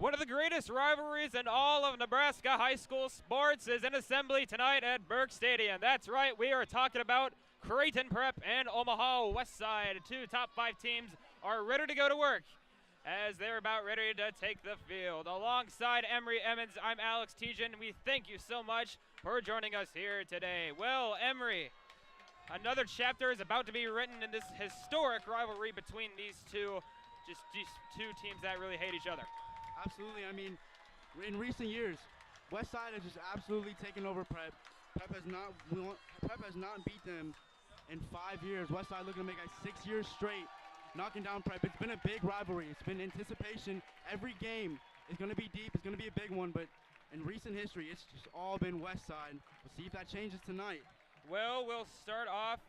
One of the greatest rivalries in all of Nebraska high school sports is in assembly tonight at Burke Stadium. That's right, we are talking about Creighton Prep and Omaha Westside. Two top 5 teams are ready to go to work as they're about ready to take the field. Alongside Emery Emmons, I'm Alex Tejan. We thank you so much for joining us here today. Well, Emery, another chapter is about to be written in this historic rivalry between these two teams that really hate each other. Absolutely. I mean, in recent years, Westside has just absolutely taken over Prep. Prep has not beat them in 5 years. Westside looking to make 6 years straight, knocking down Prep. It's been a big rivalry. It's been anticipation. Every game is going to be deep. It's going to be a big one. But in recent history, it's just all been Westside. We'll see if that changes tonight. Well, we'll start off.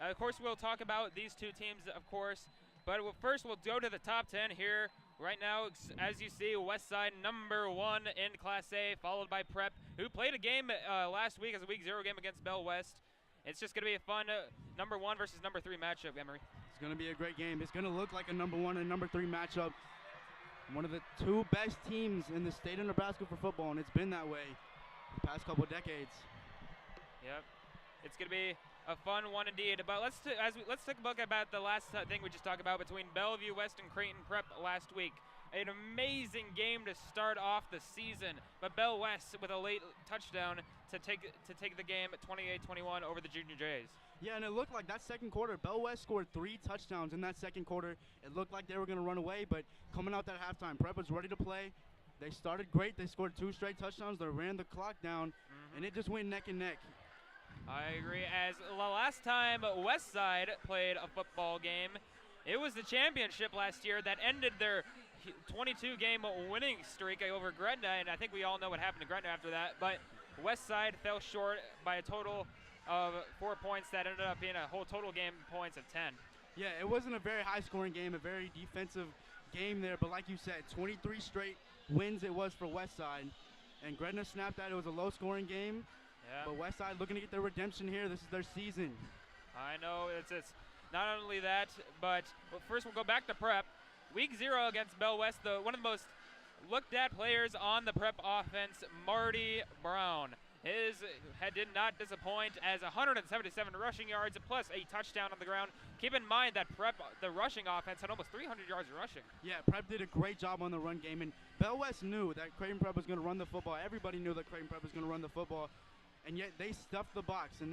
Of course, we'll talk about these two teams, of course. But first, we'll go to the top 10 here. Right now, as you see, Westside number 1 in Class A, followed by Prep, who played a game last week as a Week 0 game against Bell West. It's just going to be a fun number 1 versus number 3 matchup, Emery. It's going to be a great game. It's going to look like a number 1 and number 3 matchup. One of the 2 best teams in the state of Nebraska for football, and it's been that way the past couple of decades. Yep. It's going to be a fun one indeed. But let's take a look about the last thing we just talked about between Bellevue West and Creighton Prep last week. An amazing game to start off the season, but Bell West with a late touchdown to take the game at 28-21 over the Junior Jays. Yeah, and it looked like that second quarter, Bell West scored 3 touchdowns in that second quarter. It looked like they were going to run away, but coming out that halftime, Prep was ready to play. They started great. They scored 2 straight touchdowns. They ran the clock down, and it just went neck and neck. I agree. As the last time Westside played a football game, it was the championship last year that ended their 22-game winning streak over Gretna, and I think we all know what happened to Gretna after that. But Westside fell short by a total of 4 points that ended up being a whole total game points of 10. Yeah, it wasn't a very high-scoring game, a very defensive game there. But like you said, 23 straight wins it was for Westside, and Gretna snapped that. It was a low-scoring game. Yeah. But Westside looking to get their redemption here. This is their season. I know. It's not only that, but first we'll go back to Prep. Week 0 against Bell West, one of the most looked at players on the Prep offense, Marty Brown. His head did not disappoint as 177 rushing yards plus a touchdown on the ground. Keep in mind that Prep, the rushing offense, had almost 300 yards rushing. Yeah, Prep did a great job on the run game, and Bell West knew that Creighton Prep was going to run the football. Everybody knew that Creighton Prep was going to run the football. And yet they stuffed the box, and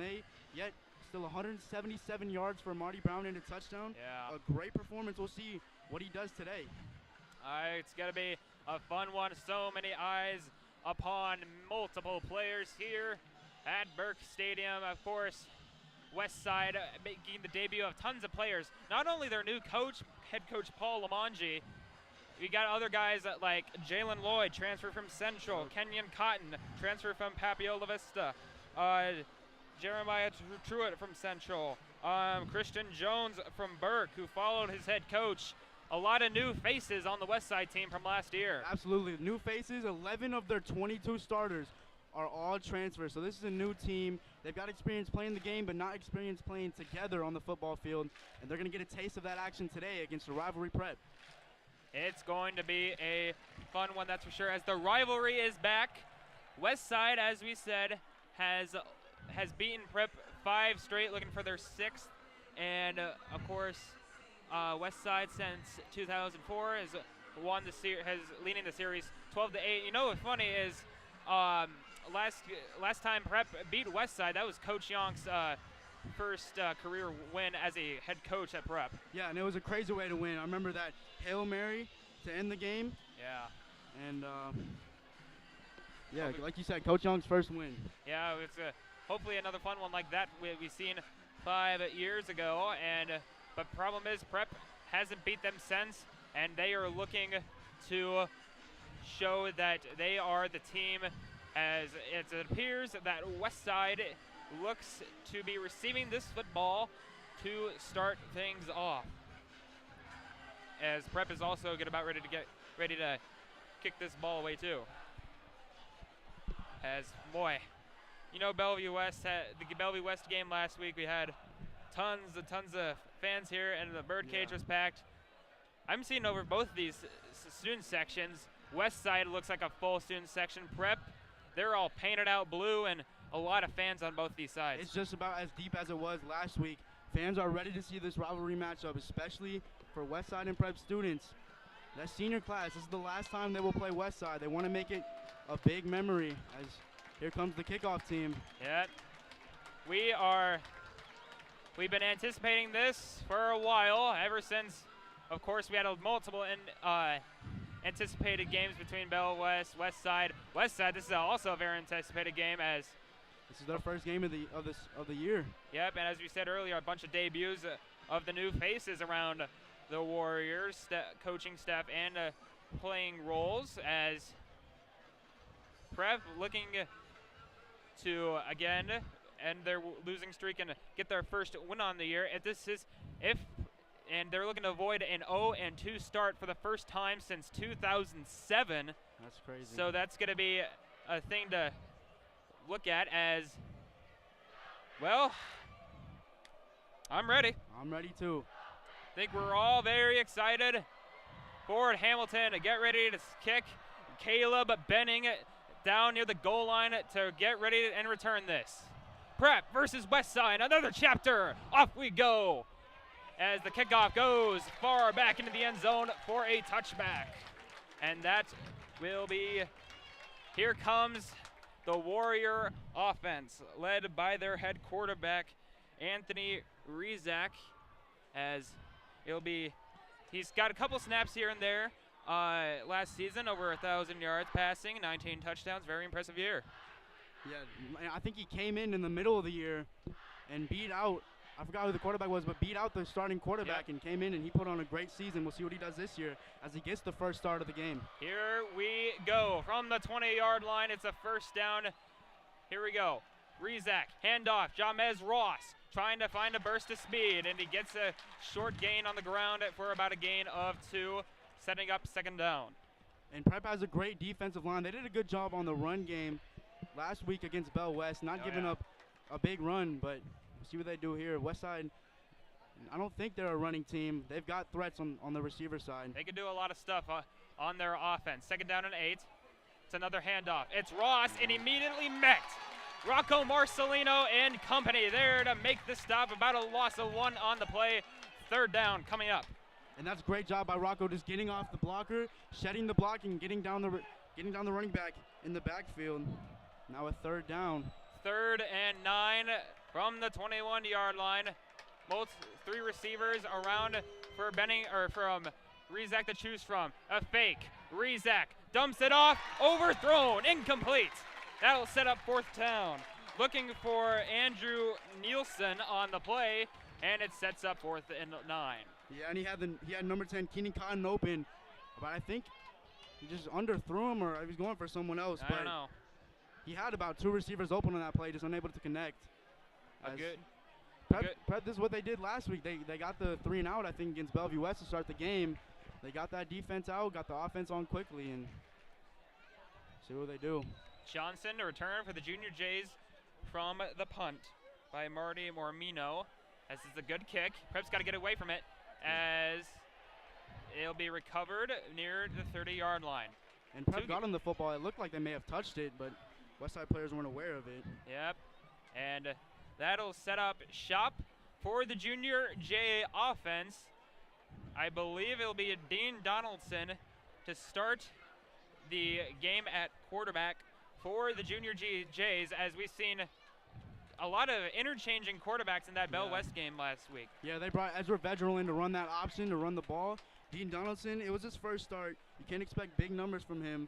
yet still 177 yards for Marty Brown and a touchdown. Yeah. A great performance. We'll see what he does today. It's going to be a fun one. So many eyes upon multiple players here at Burke Stadium. Of course, Westside making the debut of tons of players. Not only their new coach, head coach Paul Lamongi. We got other guys like Jalen Lloyd, transfer from Central, Kenyon Cotton, transfer from Papiola Vista, Jeremiah Truitt from Central, Christian Jones from Burke, who followed his head coach. A lot of new faces on the Westside team from last year. Absolutely. New faces. 11 of their 22 starters are all transfers. So this is a new team. They've got experience playing the game, but not experience playing together on the football field. And they're going to get a taste of that action today against the rivalry Prep. It's going to be a fun one, that's for sure, as the rivalry is back. Westside, as we said, has beaten Prep 5 straight, looking for their 6th. And, of course, Westside since 2004 has leading the series 12-8. You know what's funny is last time Prep beat Westside, that was Coach Young's first career win as a head coach at Prep. Yeah, and it was a crazy way to win. I remember that Hail Mary to end the game. Yeah. And, like you said, Coach Young's first win. Yeah, it's hopefully another fun one like that we've seen 5 years ago. But problem is Prep hasn't beat them since, and they are looking to show that they are the team, as it appears that Westside looks to be receiving this football to start things off. As Prep is also about ready to kick this ball away too. As boy, you know Bellevue West had the Bellevue West game last week. We had tons of fans here, and the birdcage was packed. I'm seeing over both of these student sections Westside looks like a full student section. Prep, they're all painted out blue and a lot of fans on both these sides. It's just about as deep as it was last week. Fans are ready to see this rivalry matchup, especially for Westside and Prep students. That senior class, this is the last time they will play Westside. They want to make it a big memory as here comes the kickoff team. Yeah, we've been anticipating this for a while, ever since, of course, we had multiple anticipated games between Bell West, Westside. Westside, this is also a very anticipated game as this is their first game of the year. Yep, and as we said earlier, a bunch of debuts of the new faces around the Warriors, coaching staff and playing roles, as Prep looking to again end their losing streak and get their first win on the year. And they're looking to avoid an 0-2 start for the first time since 2007. That's crazy. So that's going to be a thing to look at as, well, I'm ready. I'm ready too. I think we're all very excited. Forward Hamilton to get ready to kick. Caleb Benning down near the goal line to get ready and return this. Prep versus Westside, another chapter. Off we go as the kickoff goes far back into the end zone for a touchback. And that will be, here comes the Warrior offense, led by their head quarterback, Anthony Rizak, as it'll be, he's got a couple snaps here and there. Last season, over 1,000 yards passing, 19 touchdowns, very impressive year. Yeah, I think he came in the middle of the year and beat out, I forgot who the quarterback was, but beat out the starting quarterback and came in and he put on a great season. We'll see what he does this year as he gets the first start of the game. Here we go. From the 20-yard line, it's a first down. Here we go. Rizak, handoff, Jamez Ross trying to find a burst of speed, and he gets a short gain on the ground for about a gain of 2, setting up second down. And Prep has a great defensive line. They did a good job on the run game last week against Bell West, not giving up a big run, but we'll see what they do here. Westside, I don't think they're a running team. They've got threats on the receiver side. They can do a lot of stuff on their offense. Second down and 8. It's another handoff. It's Ross, and immediately met. Rocco Marcelino and company there to make the stop. About a loss of 1 on the play. Third down coming up. And that's a great job by Rocco, just getting off the blocker, shedding the block, and getting down the running back in the backfield. Now a third down. 3rd and 9 from the 21-yard line. 3 receivers around for Benning, or from Rizak to choose from. A fake. Rizak dumps it off, overthrown, incomplete. That'll set up 4th down. Looking for Andrew Nielsen on the play, and it sets up 4th and 9. Yeah, and he had number 10 Keenan Cotton open, but I think he just underthrew him, or he was going for someone else. I don't know. He had about 2 receivers open on that play, just unable to connect. Prep, this is what they did last week. They got the 3 and out, I think, against Bellevue West to start the game. They got that defense out, got the offense on quickly, and see what they do. Johnson to return for the Junior Jays from the punt by Marty Mormino. As is a good kick. Prep's got to get away from it as it'll be recovered near the 30-yard line. And Prep got him the football. It looked like they may have touched it, but Westside players weren't aware of it. Yep. And that'll set up shop for the Junior J offense. I believe it'll be Dean Donaldson to start the game at quarterback for the Junior Jays, as we've seen a lot of interchanging quarterbacks in that Bell West game last week. Yeah, they brought Ezra Vedral in to run that option, to run the ball. Dean Donaldson, it was his first start. You can't expect big numbers from him.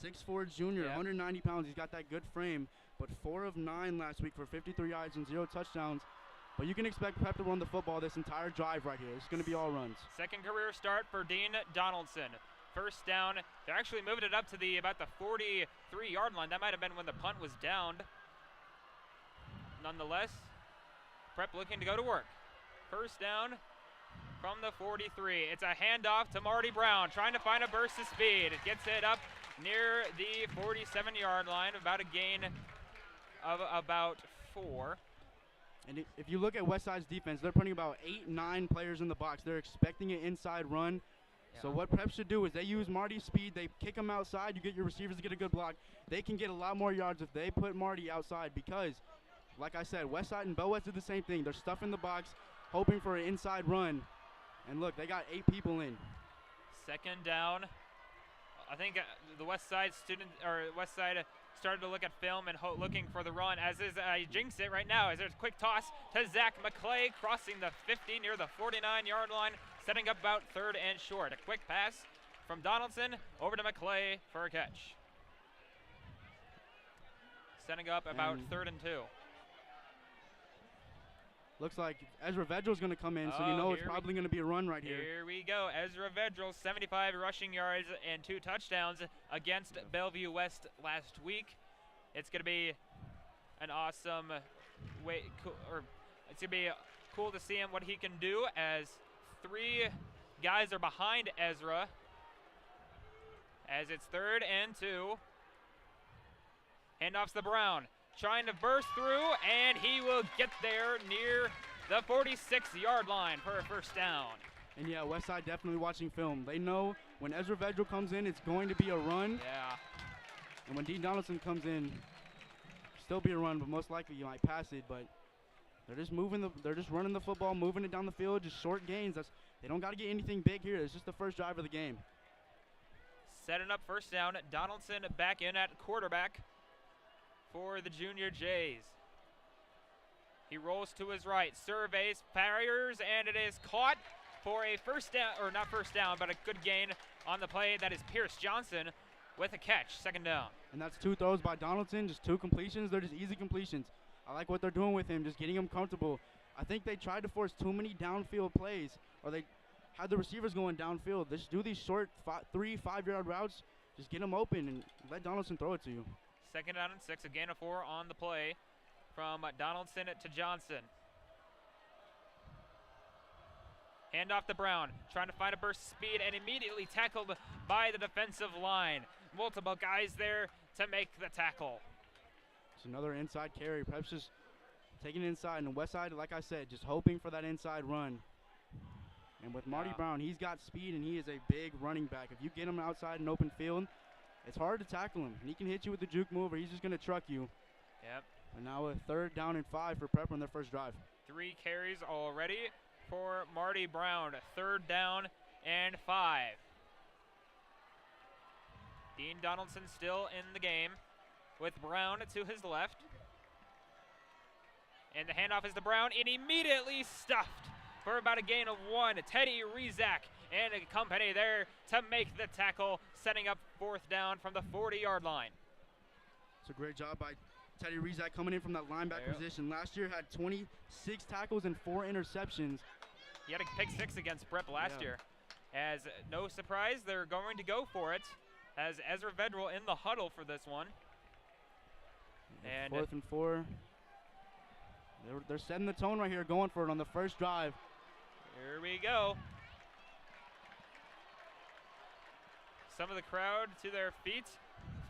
6'4" junior, 190 pounds. He's got that good frame, but 4 of 9 last week for 53 yards and 0 touchdowns. But you can expect Prep to run the football this entire drive right here. It's going to be all runs. Second career start for Dean Donaldson. First down. They're actually moving it up to about the 43-yard line. That might have been when the punt was downed. Nonetheless, Prep looking to go to work. First down from the 43. It's a handoff to Marty Brown, trying to find a burst of speed. It gets it up near the 47-yard line, about a gain of about 4. And if you look at Westside's defense, they're putting about 8-9 players in the box. They're expecting an inside run. So what Prep should do is they use Marty's speed. They kick him outside. You get your receivers to get a good block. They can get a lot more yards if they put Marty outside because, like I said, Westside and Bell West did the same thing. They're stuffing the box, hoping for an inside run. And look, they got 8 people in. Second down. I think the Westside started to look at film and looking for the run. As is, jinx it right now. As there's a quick toss to Zach McClay crossing the 50 near the 49-yard line, setting up about 3rd and short. A quick pass from Donaldson over to McClay for a catch. Setting up about 3rd and 2. Looks like Ezra Vedril's going to come in, so you know it's probably going to be a run right here. Here we go. Ezra Vedral, 75 rushing yards and 2 touchdowns against Bellevue West last week. It's going to be an awesome it's going to be cool to see him what he can do as 3 guys are behind Ezra as it's 3rd and 2. Handoffs to Brown. Trying to burst through, and he will get there near the 46-yard line for a first down. And yeah, Westside definitely watching film. They know when Ezra Vedral comes in, it's going to be a run. Yeah. And when Dean Donaldson comes in, still be a run, but most likely you might pass it. But they're just running the football, moving it down the field, just short gains. They don't got to get anything big here. It's just the first drive of the game. Setting up first down. Donaldson back in at quarterback for the Junior Jays. He rolls to his right, surveys, fires, and it is caught for a first down, or not first down, but a good gain on the play. That is Pierce Johnson with a catch, 2nd down. And that's 2 throws by Donaldson, just 2 completions. They're just easy completions. I like what they're doing with him, just getting him comfortable. I think they tried to force too many downfield plays, or they had the receivers going downfield. Just do these short 3, 5-yard routes, just get them open and let Donaldson throw it to you. 2nd down and 6, a gain of 4 on the play from Donaldson to Johnson. Handoff to Brown, trying to find a burst of speed and immediately tackled by the defensive line. Multiple guys there to make the tackle. It's another inside carry. Prep's just taking it inside, and Westside, like I said, just hoping for that inside run. And with Marty Brown, he's got speed and he is a big running back. If you get him outside in open field, it's hard to tackle him. He can hit you with the juke move, or he's just going to truck you. Yep. And now a 3rd down and 5 for Prep on their first drive. 3 carries already for Marty Brown. 3rd down and 5. Dean Donaldson still in the game with Brown to his left. And the handoff is to Brown, and immediately stuffed for about a gain of 1. Teddy Rezak and a company there to make the tackle, setting up 4th down from the 40-yard line. It's a great job by Teddy Rezak coming in from that linebacker position. Last year had 26 tackles and 4 interceptions. He had a pick 6 against Prep last year. As no surprise, they're going to go for it as Ezra Vedral in the huddle for this one. And 4th and 4. They're setting the tone right here, going for it on the first drive. Here we go. Some of the crowd to their feet.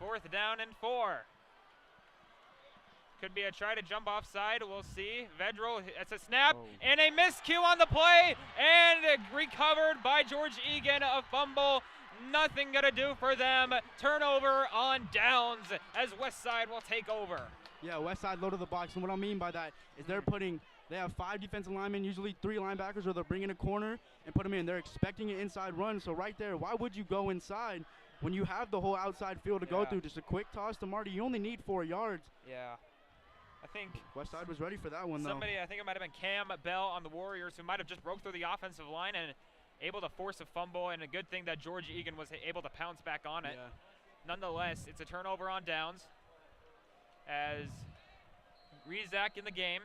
4th down and 4. Could be a try to jump offside. We'll see. Vedral, it's a snap and a miscue on the play, and recovered by George Egan. A fumble. Nothing going to do for them. Turnover on downs as Westside will take over. Yeah, Westside loaded the box, and what I mean by that is they have 5 defensive linemen, usually 3 linebackers, or they're bringing a corner and put them in. They're expecting an inside run, so right there, why would you go inside when you have the whole outside field to go through? Just a quick toss to Marty. You only need 4 yards. Yeah. I think Westside was ready for that one, though. I think it might have been Cam Bell on the Warriors, who might have just broke through the offensive line and able to force a fumble, and a good thing that George Egan was able to pounce back on it. Nonetheless, it's a turnover on downs as Rezak in the game.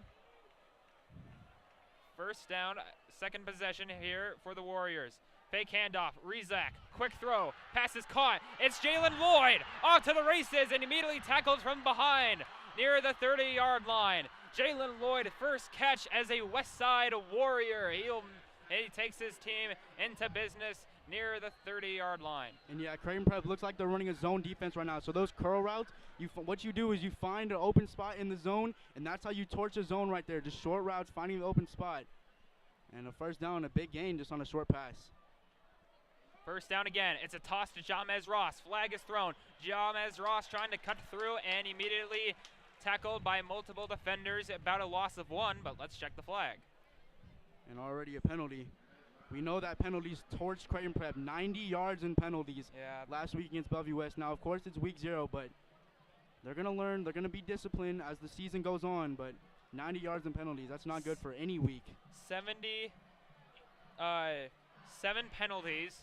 First down, 2nd possession here for the Warriors. Fake handoff, Rezak, quick throw, pass is caught. It's Jalen Lloyd off to the races and immediately tackled from behind near the 30-yard line. Jalen Lloyd, first catch as a Westside Warrior. He takes his team into business near the 30-yard line. And yeah, Creighton Prep looks like they're running a zone defense right now. So those curl routes, what you do is you find an open spot in the zone, and that's how you torch a zone right there. Just short routes, finding the open spot. And a first down, a big gain just on a short pass. First down again. It's a toss to Jamez Ross. Flag is thrown. Jamez Ross trying to cut through and immediately tackled by multiple defenders. About a loss of 1, but let's check the flag. And already a penalty. We know that penalties torched Creighton Prep. 90 yards in penalties last week against Bellevue West. Now, of course, it's week 0, but they're going to learn. They're going to be disciplined as the season goes on, but 90 yards in penalties, that's not good for any week. 7 penalties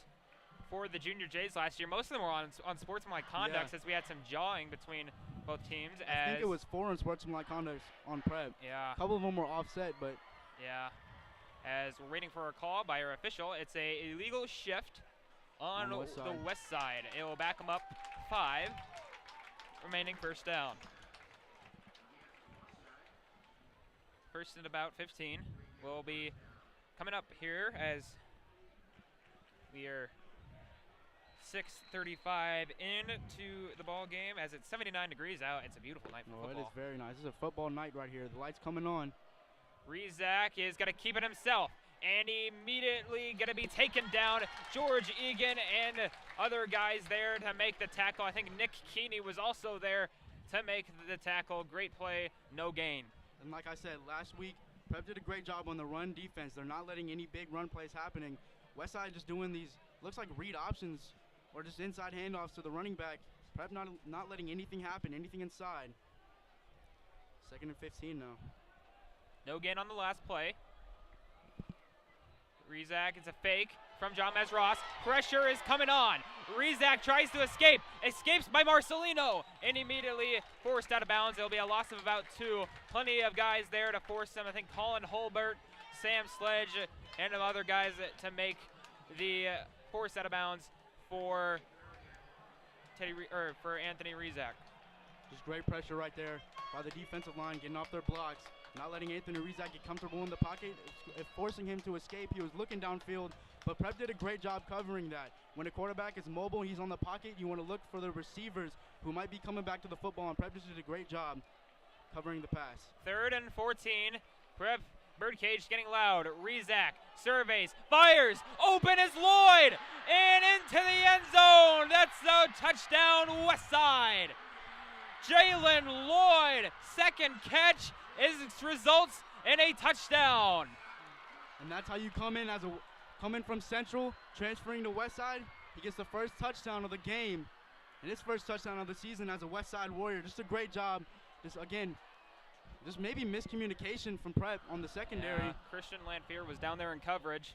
for the Junior Jays last year. Most of them were on sportsmanlike conduct as we had some jawing between both teams. I think it was 4 on sportsmanlike conduct on Prep. Yeah. A couple of them were offset, but. Yeah. As we're waiting for a call by our official, it's a illegal shift on the west side. It will back them up 5, remaining first down. First and about 15 will be coming up here as we are 6:35 into the ball game as it's 79 degrees out. It's a beautiful night for football. It is very nice. This is a football night right here. The lights coming on. Rizak is going to keep it himself and immediately going to be taken down. George Egan and other guys there to make the tackle. I think Nick Keeney was also there to make the tackle. Great play, no gain. And like I said, last week, Prep did a great job on the run defense. They're not letting any big run plays happening. Westside just doing these, looks like read options or just inside handoffs to the running back. Prep not letting anything happen, anything inside. 2nd and 15 now. No gain on the last play. Rizak, it's a fake from Jamez Ross. Pressure is coming on. Rizak tries to escape. Escapes by Marcelino and immediately forced out of bounds. It'll be a loss of about 2. Plenty of guys there to force them. I think Colin Holbert, Sam Sledge, and other guys to make the force out of bounds for Anthony Rizak. Just great pressure right there by the defensive line, getting off their blocks. Not letting Anthony Rizak get comfortable in the pocket, forcing him to escape. He was looking downfield, but Prep did a great job covering that. When a quarterback is mobile, he's on the pocket, you want to look for the receivers who might be coming back to the football, and Prep just did a great job covering the pass. 3rd and 14. Prep birdcage getting loud. Rizak surveys, fires, open is Lloyd, and into the end zone. That's a touchdown, Westside. Jalen Lloyd, 2nd catch, results in a touchdown. And that's how you come in from Central, transferring to Westside. He gets the first touchdown of the game, and his first touchdown of the season as a Westside Warrior. Just a great job. Just maybe miscommunication from Prep on the secondary. Yeah, Christian Lanphier was down there in coverage.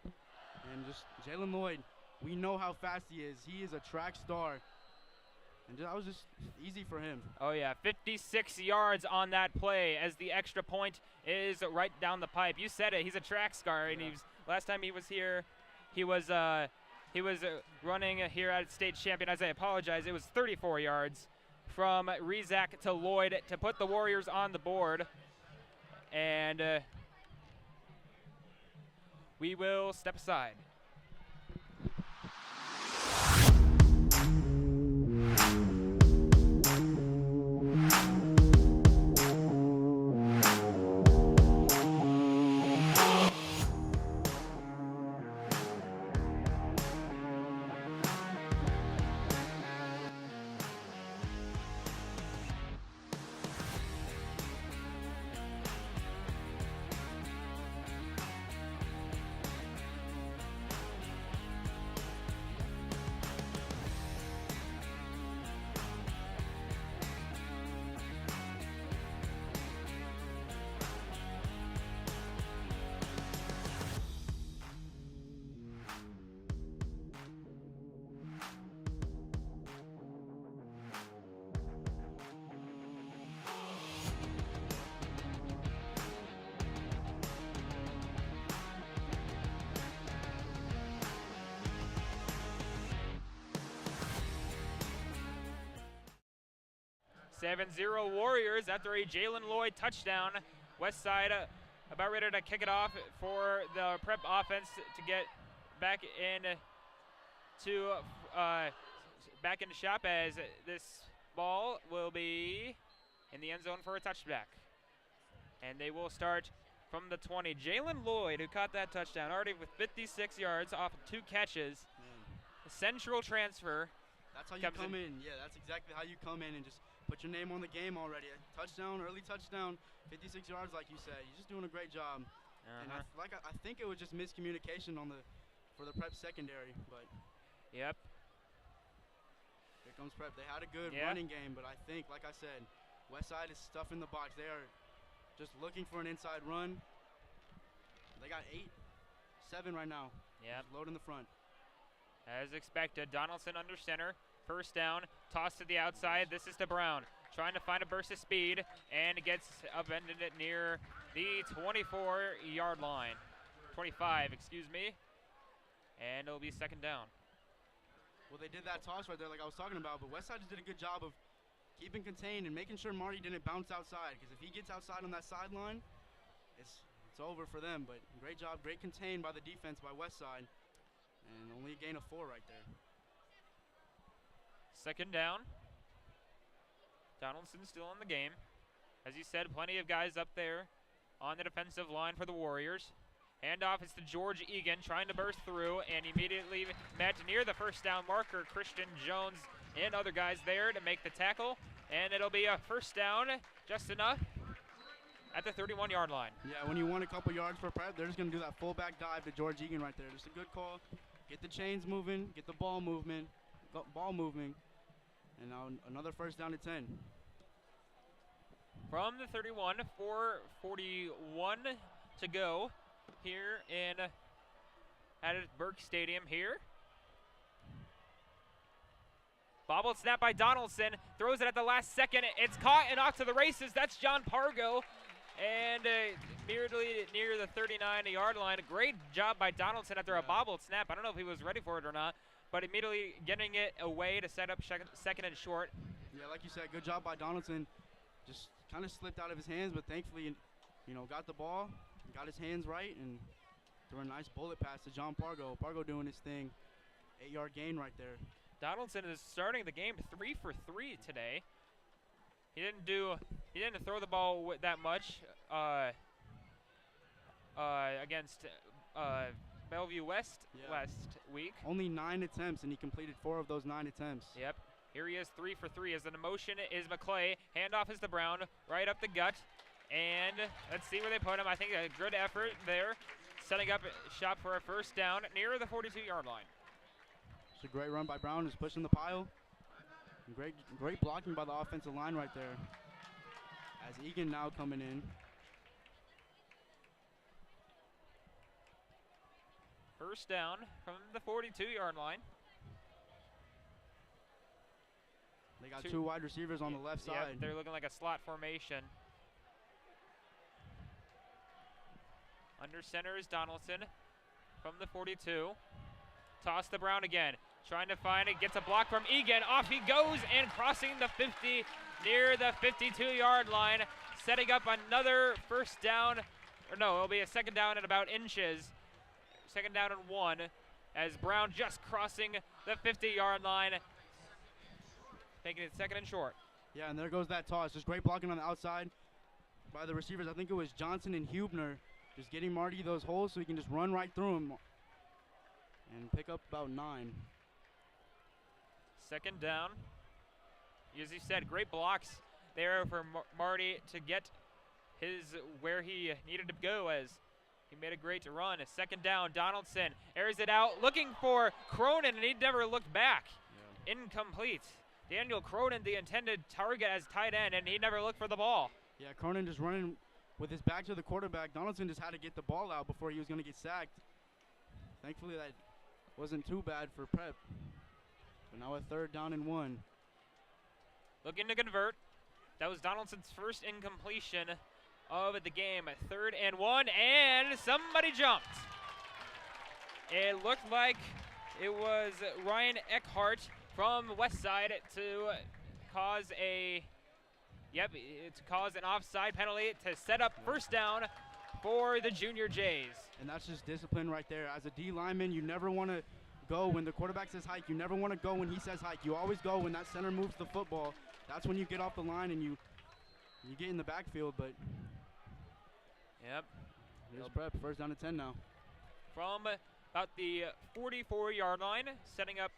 And just Jalen Lloyd, we know how fast he is. He is a track star. And that was just easy for him. Oh, yeah, 56 yards on that play as the extra point is right down the pipe. You said it. He's a track star, and last time he was here, he was running here at state champion. As I apologize, it was 34 yards from Rizak to Lloyd to put the Warriors on the board. And we will step aside. (7-0) Warriors after a Jalen Lloyd touchdown. Westside about ready to kick it off for the Prep offense to get back into shop as this ball will be in the end zone for a touchback. And they will start from the 20. Jalen Lloyd, who caught that touchdown, already with 56 yards off of 2 catches. central transfer. That's how you come in. Yeah, that's exactly how you come in and just put your name on the game already. Touchdown, early touchdown, 56 yards, like you said. You're just doing a great job. And I think it was just miscommunication for the Prep secondary, but. Yep. Here comes Prep. They had a good running game, but I think, like I said, Westside is stuffing the box. They are just looking for an inside run. They got 8-7 right now. Yep. Load in the front. As expected, Donaldson under center. First down, toss to the outside. This is to Brown. Trying to find a burst of speed, and gets upended it near the 24-yard line. 25, excuse me. And it'll be second down. Well, they did that toss right there like I was talking about, but Westside just did a good job of keeping contained and making sure Marty didn't bounce outside, because if he gets outside on that sideline, it's over for them. But great job, great contained by the defense by Westside, and only a gain of 4 right there. Second down. Donaldson still in the game. As you said, plenty of guys up there on the defensive line for the Warriors. Handoff is to George Egan, trying to burst through, and immediately met near the first down marker. Christian Jones and other guys there to make the tackle, and it'll be a first down, just enough, at the 31-yard line. Yeah, when you want a couple yards for Prep, they're just going to do that fullback dive to George Egan right there. Just a good call. Get the chains moving, get the ball moving, and now another first down to 10. From the 31, 4:41 to go here at Burke Stadium here. Bobbled snap by Donaldson, throws it at the last second. It's caught and off to the races. That's John Pargo, and merely near the 39-yard line. Great job by Donaldson after a bobbled snap. I don't know if he was ready for it or not, but immediately getting it away to set up second and short. Yeah, like you said, good job by Donaldson. Just kind of slipped out of his hands, but thankfully, got the ball, got his hands right, and threw a nice bullet pass to John Pargo. Pargo doing his thing. 8-yard gain right there. Donaldson is starting the game 3 for 3 today. He didn't throw the ball that much against Bellevue West last week. Only 9 attempts, and he completed 4 of those 9 attempts. Yep. Here he is, 3 for 3. As in motion is McClay. Handoff is to Brown, right up the gut. And let's see where they put him. I think a good effort there, setting up shop for a first down near the 42-yard line. It's a great run by Brown, just pushing the pile. Great blocking by the offensive line right there. As Egan now coming in. First down from the 42-yard line. They got 2 wide receivers on the left side. Yep, they're looking like a slot formation. Under center is Donaldson from the 42. Toss to Brown again. Trying to find it. Gets a block from Egan. Off he goes and crossing the 50 near the 52-yard line. Setting up another first down. Or no, it'll be a second down at about inches. Second down and 1 as Brown just crossing the 50-yard line. Making it second and short. Yeah, and there goes that toss. Just great blocking on the outside by the receivers. I think it was Johnson and Hubner just getting Marty those holes so he can just run right through them and pick up about 9. Second down. As you said, great blocks there for Marty to get where he needed to go as he made a great run. A second down, Donaldson airs it out, looking for Cronin, and he never looked back. Yeah. Incomplete. Daniel Cronin, the intended target as tight end, and he never looked for the ball. Yeah, Cronin just running with his back to the quarterback. Donaldson just had to get the ball out before he was going to get sacked. Thankfully, that wasn't too bad for Prep. But now a third down and 1. Looking to convert. That was Donaldson's first incompletion of the game. A third and 1, and somebody jumped. It looked like it was Ryan Eckhart from Westside to cause an offside penalty to set up first down for the Junior Jays. And that's just discipline right there. As a D lineman, you never want to go when the quarterback says hike. You never want to go when he says hike. You always go when that center moves the football. That's when you get off the line and you get in the backfield. But yep, here's Prep, first down to 10 now. From about the 44-yard line, setting up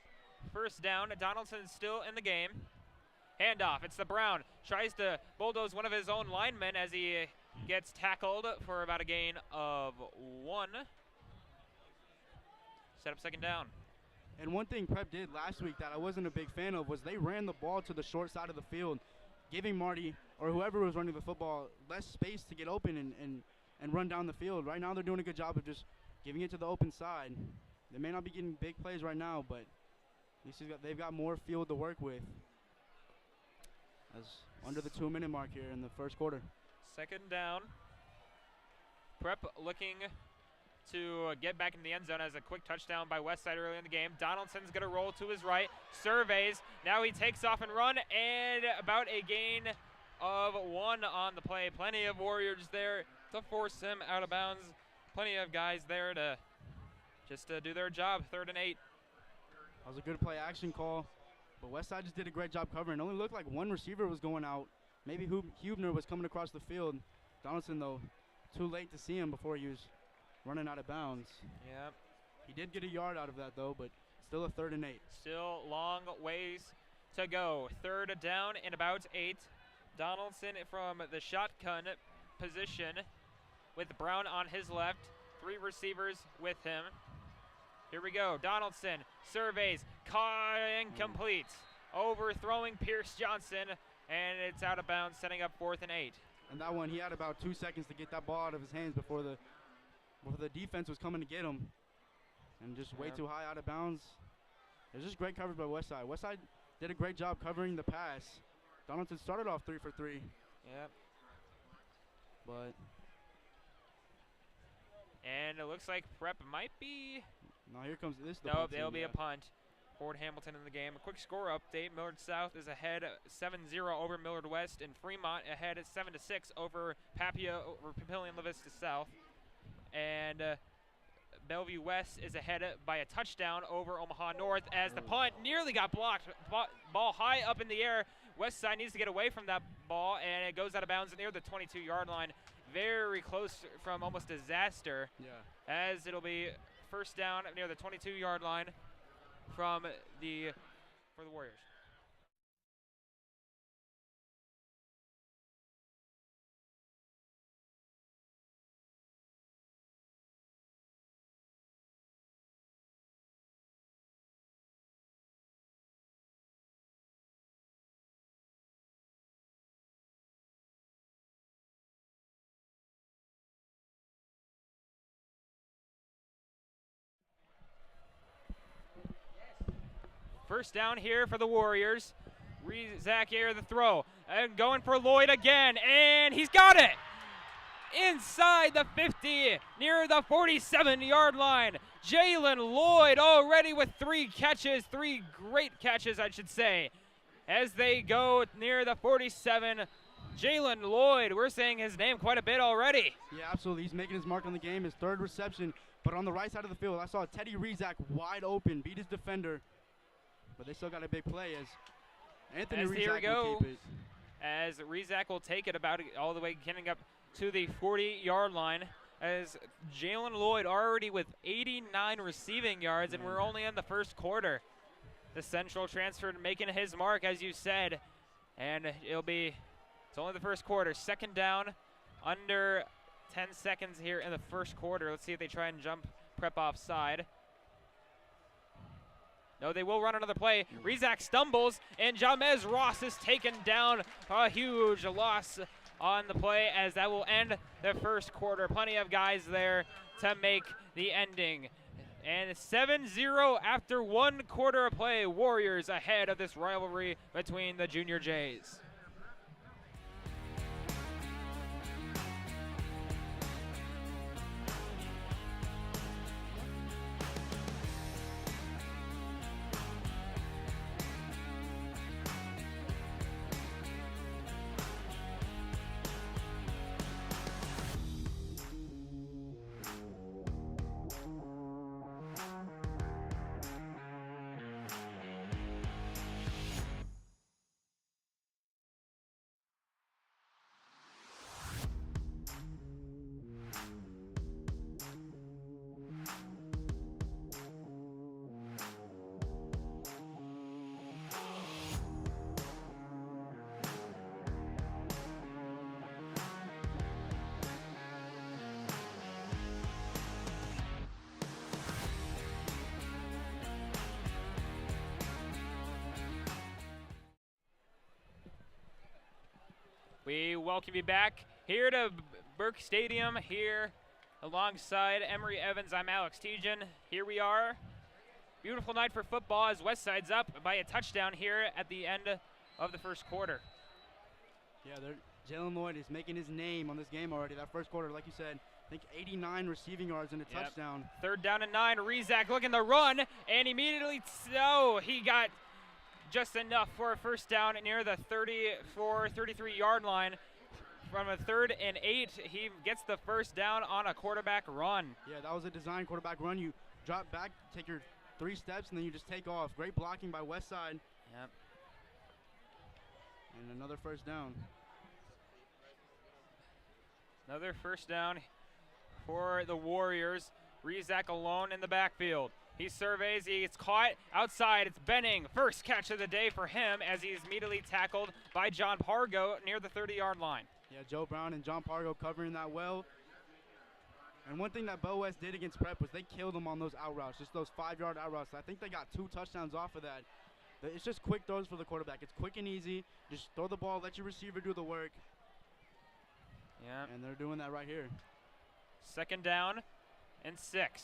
first down. Donaldson's still in the game. Handoff. It's the Brown. Tries to bulldoze one of his own linemen as he gets tackled for about a gain of 1. Set up second down. And one thing Prep did last week that I wasn't a big fan of was they ran the ball to the short side of the field, giving Marty or whoever was running the football less space to get open and run down the field. Right now they're doing a good job of just giving it to the open side. They may not be getting big plays right now, but at least they've got more field to work with. As under the 2-minute mark here in the first quarter. Second down. Prep looking to get back in the end zone as a quick touchdown by Westside early in the game. Donaldson's going to roll to his right, surveys. Now he takes off and run, and about a gain of 1 on the play. Plenty of Warriors there to force him out of bounds. Plenty of guys there to just do their job. 3rd and 8. That was a good play action call, but Westside just did a great job covering. It only looked like one receiver was going out. Maybe Hubner was coming across the field. Donaldson, though, too late to see him before he was running out of bounds. Yeah. He did get a yard out of that, though, but still a 3rd and 8. Still long ways to go. 3rd down and about 8. Donaldson from the shotgun position with Brown on his left. 3 receivers with him. Here we go. Donaldson surveys, caught incomplete. Overthrowing Pierce Johnson, and it's out of bounds, setting up 4th and 8. And that one, he had about 2 seconds to get that ball out of his hands before the defense was coming to get him. And just way too high out of bounds. It was just great coverage by Westside. Westside did a great job covering the pass. Donaldson started off 3 for 3. Yep. But. And it looks like Prep might be. No, here comes this. No, there'll be a punt. Fort Hamilton in the game. A quick score update. Millard South is ahead 7-0 over Millard West, and Fremont ahead at 7-6 over Papillion La Vista South. And Bellevue West is ahead by a touchdown over Omaha North as the punt nearly got blocked. Ball high up in the air. Westside needs to get away from that ball, and it goes out of bounds near the 22-yard line. Very close from almost disaster. Yeah. As it'll be first down near the 22-yard line for the Warriors. First down here for the Warriors. Zach Ayer the throw. And going for Lloyd again. And he's got it! Inside the 50, near the 47-yard line. Jalen Lloyd already with 3 catches. 3 great catches, I should say. As they go near the 47, Jalen Lloyd, we're saying his name quite a bit already. Yeah, absolutely. He's making his mark on the game. His 3rd reception. But on the right side of the field, I saw Teddy Rezak wide open, beat his defender. But they still got a big play as Anthony Rezak will keep it. As Rezak will take it about all the way getting up to the 40-yard line. As Jalen Lloyd already with 89 receiving yards, and we're only in the first quarter. The Central transfer making his mark, as you said. And it's only the first quarter. 2nd down, under 10 seconds here in the first quarter. Let's see if they try and jump Prep offside. No, they will run another play. Rezak stumbles, and Jamez Ross is taken down. A huge loss on the play as that will end the first quarter. Plenty of guys there to make the ending. And 7-0 after 1 quarter of play. Warriors ahead of this rivalry between the Junior Jays. We welcome you back here to Burke Stadium, here alongside Emory Evans. I'm Alex Tejan. Here we are. Beautiful night for football as Westside's up by a touchdown here at the end of the first quarter. Yeah, Jalen Lloyd is making his name on this game already. That first quarter, like you said, I think 89 receiving yards and a touchdown. 3rd down and 9. Rezak looking to run, and immediately, he got just enough for a first down near the 33-yard line. From a 3rd and 8, he gets the first down on a quarterback run. Yeah, that was a design quarterback run. You drop back, take your 3 steps, and then you just take off. Great blocking by Westside. Yep. And another first down. Another first down for the Warriors. Rezak alone in the backfield. He surveys, he gets caught outside. It's Benning. First catch of the day for him as he's immediately tackled by John Pargo near the 30-yard line. Yeah, Joe Brown and John Pargo covering that well. And one thing that Bow West did against Prep was they killed them on those out routes, just those 5-yard out routes. I think they got 2 touchdowns off of that. It's just quick throws for the quarterback. It's quick and easy. Just throw the ball, let your receiver do the work. Yeah. And they're doing that right here. 2nd down and 6.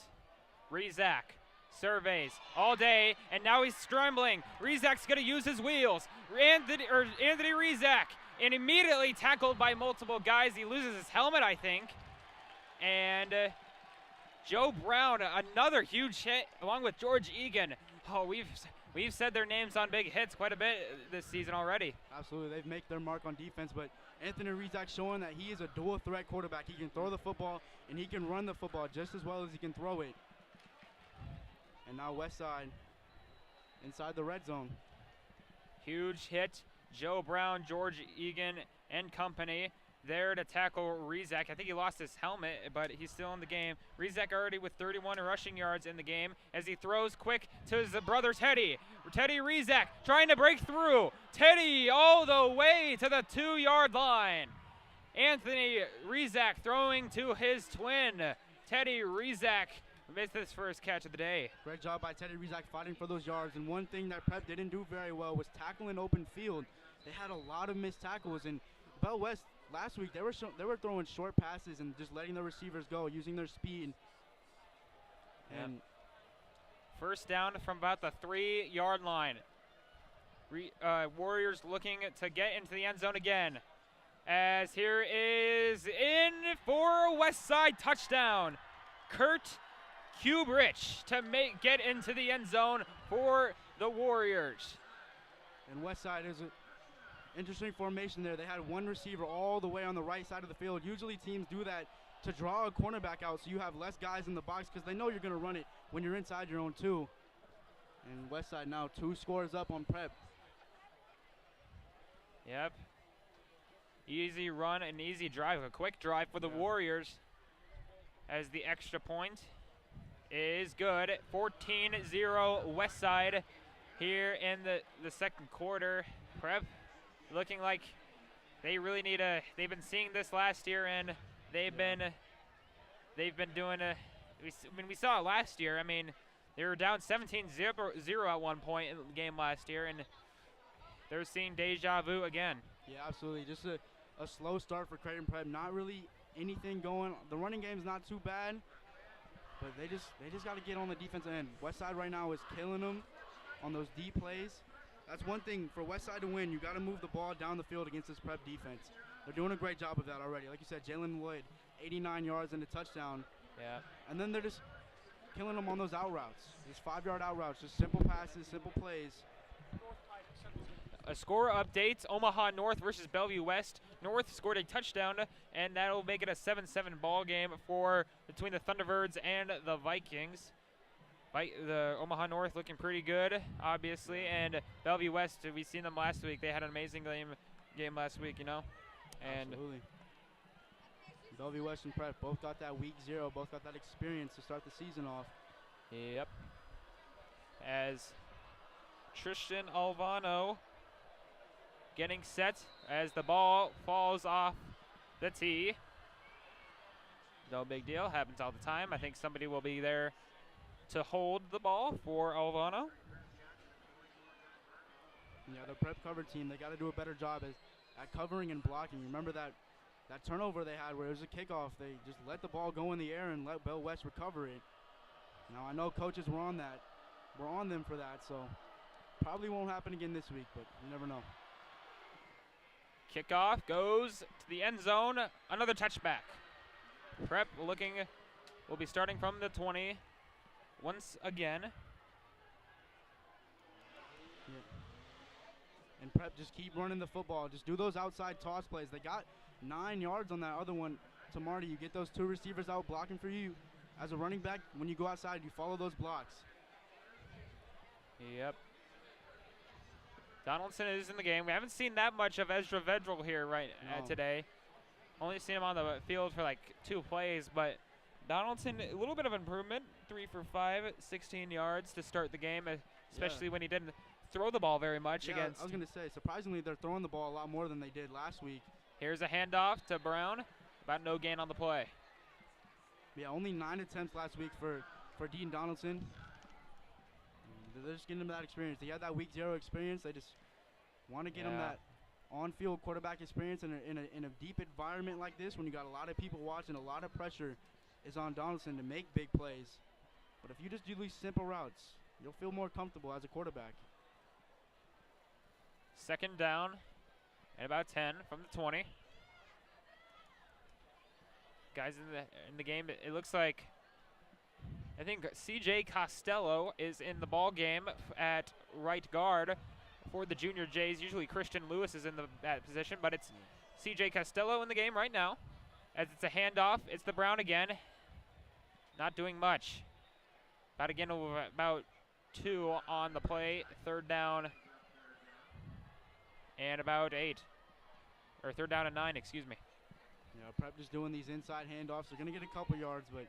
Rezak surveys all day, and now he's scrambling. Rezak's going to use his wheels. Anthony Rezak, and immediately tackled by multiple guys. He loses his helmet, I think. And Joe Brown, another huge hit, along with George Egan. Oh, we've said their names on big hits quite a bit this season already. Absolutely, they've made their mark on defense, but Anthony Rezak showing that he is a dual threat quarterback. He can throw the football and he can run the football just as well as he can throw it. And now Westside inside the red zone. Huge hit. Joe Brown, George Egan, and company there to tackle Rezak. I think he lost his helmet, but he's still in the game. Rezak already with 31 rushing yards in the game as he throws quick to his brother Teddy. Teddy Rezak trying to break through. Teddy all the way to the 2-yard line. Anthony Rezak throwing to his twin. Teddy Rezak missed his first catch of the day. Great job by Teddy Rezak fighting for those yards. And one thing that Prep didn't do very well was tackling open field. They had a lot of missed tackles. And Bell West last week, they were throwing short passes and just letting the receivers go, using their speed. And first down from about the 3-yard line. Warriors looking to get into the end zone again. As here is in for a Westside touchdown. Kurt Kubrich to get into the end zone for the Warriors. And Westside is an interesting formation there. They had one receiver all the way on the right side of the field. Usually teams do that to draw a cornerback out so you have less guys in the box because they know you're going to run it when you're inside your own 2. And Westside now 2 scores up on Prep. Yep. Easy run and easy drive. A quick drive for the Warriors as the extra point is good. 14-0 Westside here in the second quarter. Prep looking like they really need they've been seeing this last year, and they've been doing we saw it last year. I mean, they were down 17-0 at one point in the game last year, and they're seeing deja vu again. Yeah, absolutely. Just a slow start for Creighton Prep. Not really anything going. The running game's not too bad, but they just got to get on the defensive end. Westside right now is killing them on those deep plays. That's one thing for Westside to win. You got to move the ball down the field against this Prep defense. They're doing a great job of that already. Like you said, Jalen Lloyd, 89 yards and a touchdown. Yeah. And then they're just killing them on those out routes. Just 5-yard out routes, just simple passes, simple plays. A score update, Omaha North versus Bellevue West. North scored a touchdown, and that'll make it a 7-7 ball game between the Thunderbirds and the Vikings. The Omaha North looking pretty good, obviously, and Bellevue West, we've seen them last week. They had an amazing game last week, you know. And absolutely. Bellevue West and Prep both got that week 0, both got that experience to start the season off. Yep. As Tristan Alvano getting set as the ball falls off the tee. No big deal, happens all the time. I think somebody will be there to hold the ball for Alvano. Yeah, the Prep cover team, they got to do a better job at covering and blocking. Remember that turnover they had where it was a kickoff. They just let the ball go in the air and let Bell West recover it. Now, I know coaches were on that. We're on them for that, so probably won't happen again this week, but you never know. Kickoff goes to the end zone. Another touchback. Prep will be starting from the 20 once again. Yeah. And Prep just keep running the football. Just do those outside toss plays. They got 9 yards on that other one to Marty. You get those 2 receivers out blocking for you. As a running back, when you go outside, you follow those blocks. Yep. Donaldson is in the game. We haven't seen that much of Ezra Vedral here today. Only seen him on the field for like 2 plays, but Donaldson, a little bit of improvement. 3 for 5, 16 yards to start the game, especially when he didn't throw the ball very much against. I was going to say, surprisingly, they're throwing the ball a lot more than they did last week. Here's a handoff to Brown. About no gain on the play. Yeah, only 9 attempts last week for Dean Donaldson. They're just getting him that experience. They had that week 0 experience. They just want to get him that on-field quarterback experience in a deep environment like this when you got a lot of people watching, a lot of pressure is on Donaldson to make big plays. But if you just do these simple routes, you'll feel more comfortable as a quarterback. Second down and about 10 from the 20. Guys in the game, it looks like I think C.J. Costello is in the ball game at right guard for the Junior Jays. Usually Christian Lewis is in that position, but it's C.J. Costello in the game right now. As it's a handoff, it's the Brown again. Not doing much. About 2 on the play. Third down and about 8. Or third down and 9, excuse me. Yeah, Prep just doing these inside handoffs. They're going to get a couple yards, but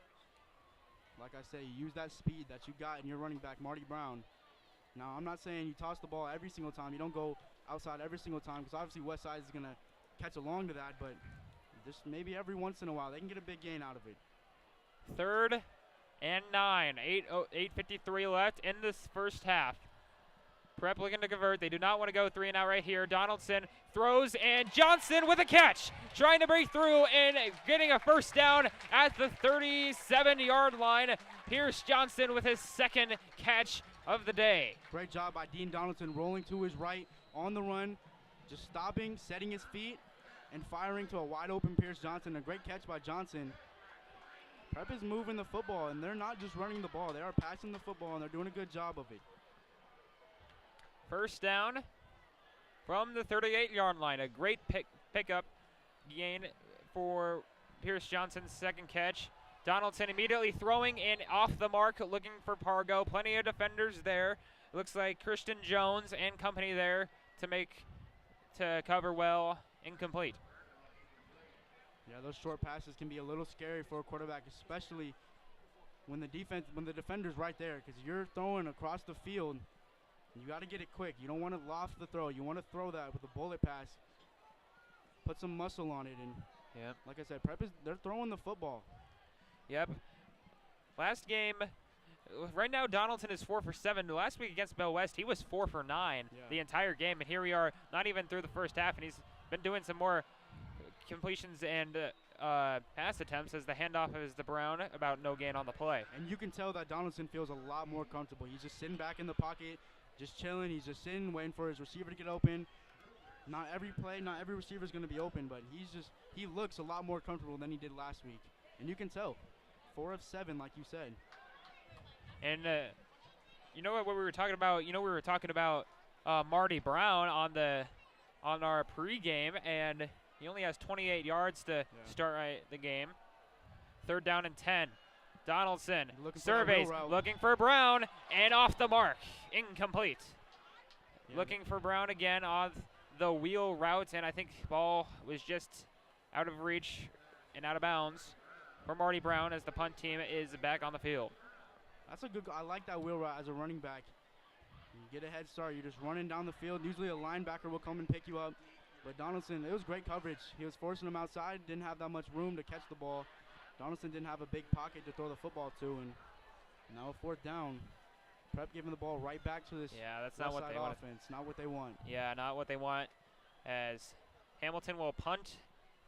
like I say, you use that speed that you got in your running back, Marty Brown. Now, I'm not saying you toss the ball every single time. You don't go outside every single time because obviously Westside is going to catch along to that, but just maybe every once in a while they can get a big gain out of it. Third and 9. 8:53 left in this first half. Prep looking to convert. They do not want to go 3 and out right here. Donaldson throws, and Johnson with a catch. Trying to break through and getting a first down at the 37-yard line. Here's Johnson with his second catch of the day. Great job by Dean Donaldson rolling to his right on the run, just stopping, setting his feet, and firing to a wide-open Pierce Johnson. A great catch by Johnson. Prep is moving the football, and they're not just running the ball. They are passing the football, and they're doing a good job of it. First down from the 38-yard line. A great pickup gain for Pierce Johnson's second catch. Donaldson immediately throwing in off the mark, looking for Pargo. Plenty of defenders there. It looks like Christian Jones and company there to cover well. Incomplete. Yeah, those short passes can be a little scary for a quarterback, especially when the defender's right there, because you're throwing across the field. You got to get it quick. You don't want to loft the throw. You want to throw that with a bullet pass. Put some muscle on it, and like I said, they're throwing the football. Yep. Last game, right now Donaldson is 4 for 7. Last week against Bell West, he was 4 for 9 the entire game, and here we are, not even through the first half, and he's been doing some more completions and pass attempts as the handoff is the Brown, about no gain on the play. And you can tell that Donaldson feels a lot more comfortable. He's just sitting back in the pocket, just chilling. He's just sitting, waiting for his receiver to get open. Not every play, not every receiver is going to be open, but he looks a lot more comfortable than he did last week. And you can tell. 4 of 7, like you said. And you know what we were talking about? You know, we were talking about Marty Brown on our pregame, and he only has 28 yards to start the game. Third down and 10. Donaldson surveys, looking for Brown, and off the mark. Incomplete. Looking for Brown again on the wheel route, and I think ball was just out of reach and out of bounds for Marty Brown as the punt team is back on the field. That's a good. I like that wheel route as a running back. You get a head start. You're just running down the field. Usually a linebacker will come and pick you up. But Donaldson, it was great coverage. He was forcing him outside, didn't have that much room to catch the ball. Donaldson didn't have a big pocket to throw the football to, and now a fourth down. Prep giving the ball right back to this that's not what they want. Offense. Not what they want. Yeah, not what they want. As Hamilton will punt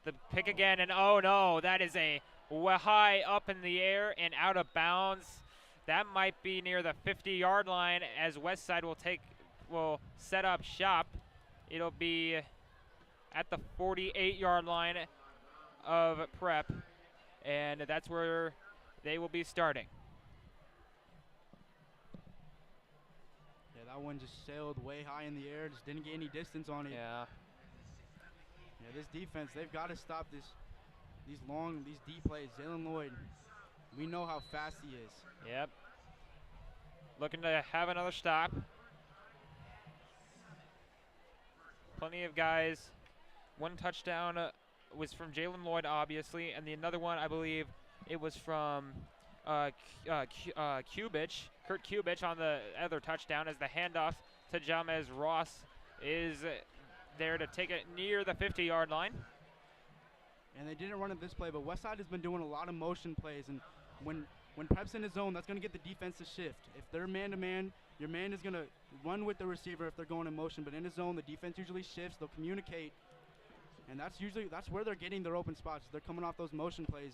the pick again, and oh no, that is a high up in the air and out of bounds. That might be near the 50-yard line as Westside will set up shop. It'll be at the 48-yard line of Prep, and that's where they will be starting. Yeah, that one just sailed way high in the air, just didn't get any distance on it. Yeah. Yeah, this defense, they've got to stop these deep plays. Jalen Lloyd, we know how fast he is. Yep. Looking to have another stop. Plenty of guys. One touchdown was from Jalen Lloyd, obviously, and the another one, I believe, it was from Kubich, Kurt Kubich on the other touchdown, as the handoff to Jamez Ross is there to take it near the 50-yard line. And they didn't run it this play, but Westside has been doing a lot of motion plays, and when Prep's in his zone, that's going to get the defense to shift. If they're man-to-man, your man is going to run with the receiver if they're going in motion, but in his zone, the defense usually shifts. They'll communicate, and that's where they're getting their open spots. They're coming off those motion plays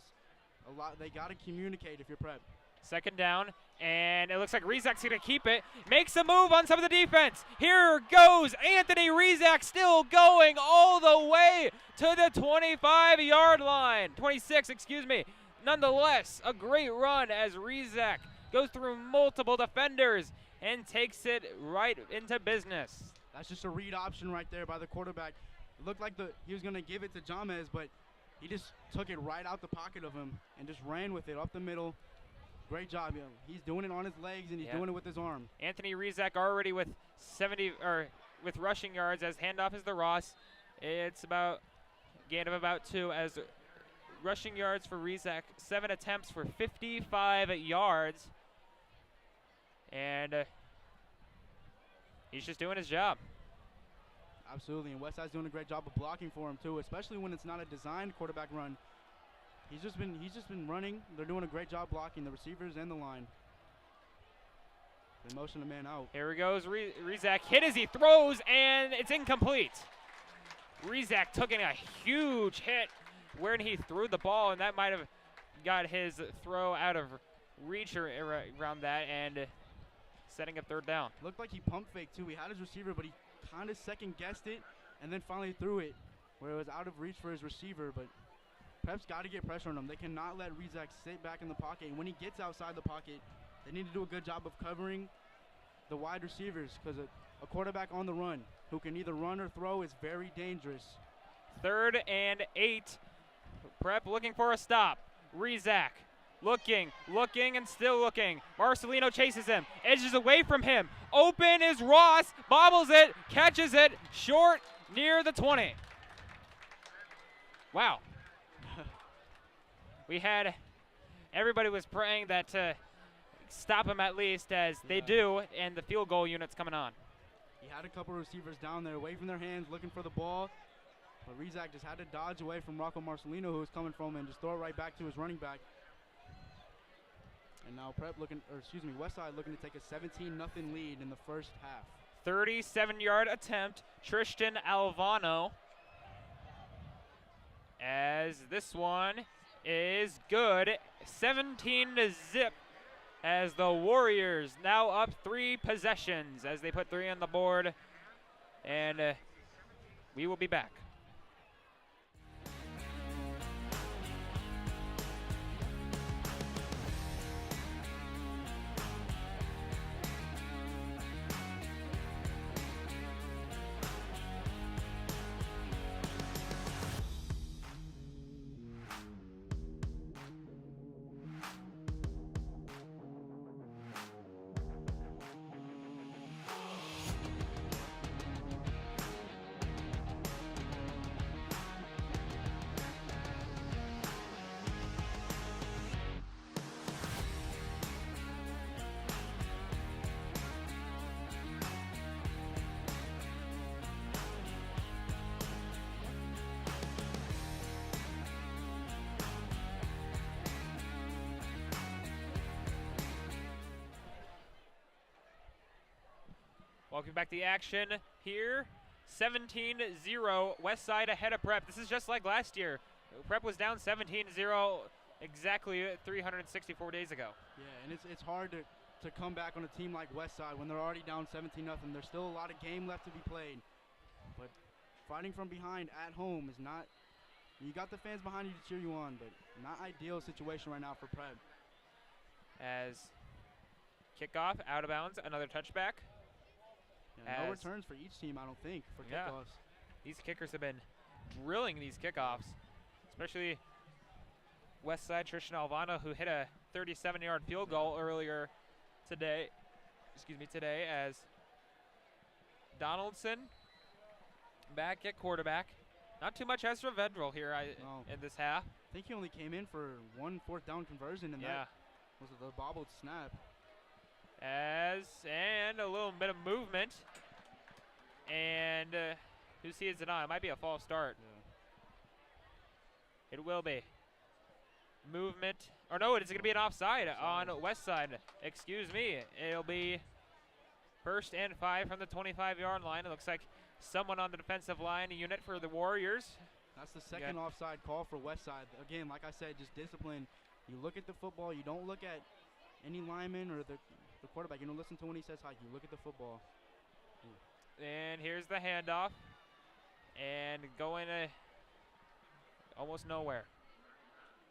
a lot. They got to communicate if you're Prep. Second down, and it looks like Rezak's going to keep it. Makes a move on some of the defense. Here goes Anthony Rezak, still going all the way to the 25-yard line. 26, excuse me. Nonetheless, a great run as Rezak goes through multiple defenders and takes it right into business. That's just a read option right there by the quarterback. It looked like he was going to give it to Jamez, but he just took it right out the pocket of him and just ran with it up the middle. Great job. He's doing it on his legs, and he's doing it with his arm. Anthony Rezak already with with rushing yards as handoff is the Ross. It's about gain of about 2 as rushing yards for Rezak. 7 attempts for 55 yards. And he's just doing his job. Absolutely, and Westside's doing a great job of blocking for him too, especially when it's not a designed quarterback run. He's just been running. They're doing a great job blocking the receivers and the line. They motion the man out. Here he goes. Rezak hit as he throws, and it's incomplete. Rezak took in a huge hit when he threw the ball, and that might have got his throw out of reach around that, and setting up third down. Looked like he pump faked too. He had his receiver, but he kind of second guessed it, and then finally threw it where it was out of reach for his receiver. But Prep's got to get pressure on him. They cannot let Rezak sit back in the pocket. And when he gets outside the pocket, they need to do a good job of covering the wide receivers, because a quarterback on the run who can either run or throw is very dangerous. 3rd and 8. Prep looking for a stop. Rezak looking, and still looking. Marcelino chases him, edges away from him. Open is Ross, bobbles it, catches it, short near the 20. Wow. Everybody was praying that to stop him at least, as they do, and the field goal unit's coming on. He had a couple receivers down there waving their hands, looking for the ball, but Rezak just had to dodge away from Rocco Marcelino, who was coming from him, and just throw it right back to his running back. And now Westside looking to take a 17-0 lead in the first half. 37-yard attempt, Tristan Alvano, as this one is good. 17-0 as the Warriors now up 3 possessions as they put 3 on the board, and we will be back. Welcome back to the action here. 17-0, Westside ahead of Prep. This is just like last year. Prep was down 17-0 exactly 364 days ago. Yeah, and it's hard to come back on a team like Westside when they're already down 17-0. There's still a lot of game left to be played. But fighting from behind at home is not, you got the fans behind you to cheer you on, but not ideal situation right now for Prep. As kickoff, out of bounds, another touchback. Yeah, no returns for each team, I don't think, for kickoffs. These kickers have been drilling these kickoffs, especially Westside Tristan Alvano, who hit a 37-yard field goal earlier today. As Donaldson back at quarterback. Not too much Ezra Vedral here in this half. I think he only came in for 1 4th down conversion, and that was the bobbled snap. And a little bit of movement. And who sees it on? It might be a false start. Yeah. It will be. Movement. Or no, it's going to be an offside on Westside. Excuse me. It'll be 1st and 5 from the 25-yard line. It looks like someone on the defensive line unit for the Warriors. That's the second offside call for Westside. Again, like I said, just discipline. You look at the football. You don't look at any lineman or the quarterback. You don't listen to when he says hi. You look at the football. And here's the handoff. And going almost nowhere.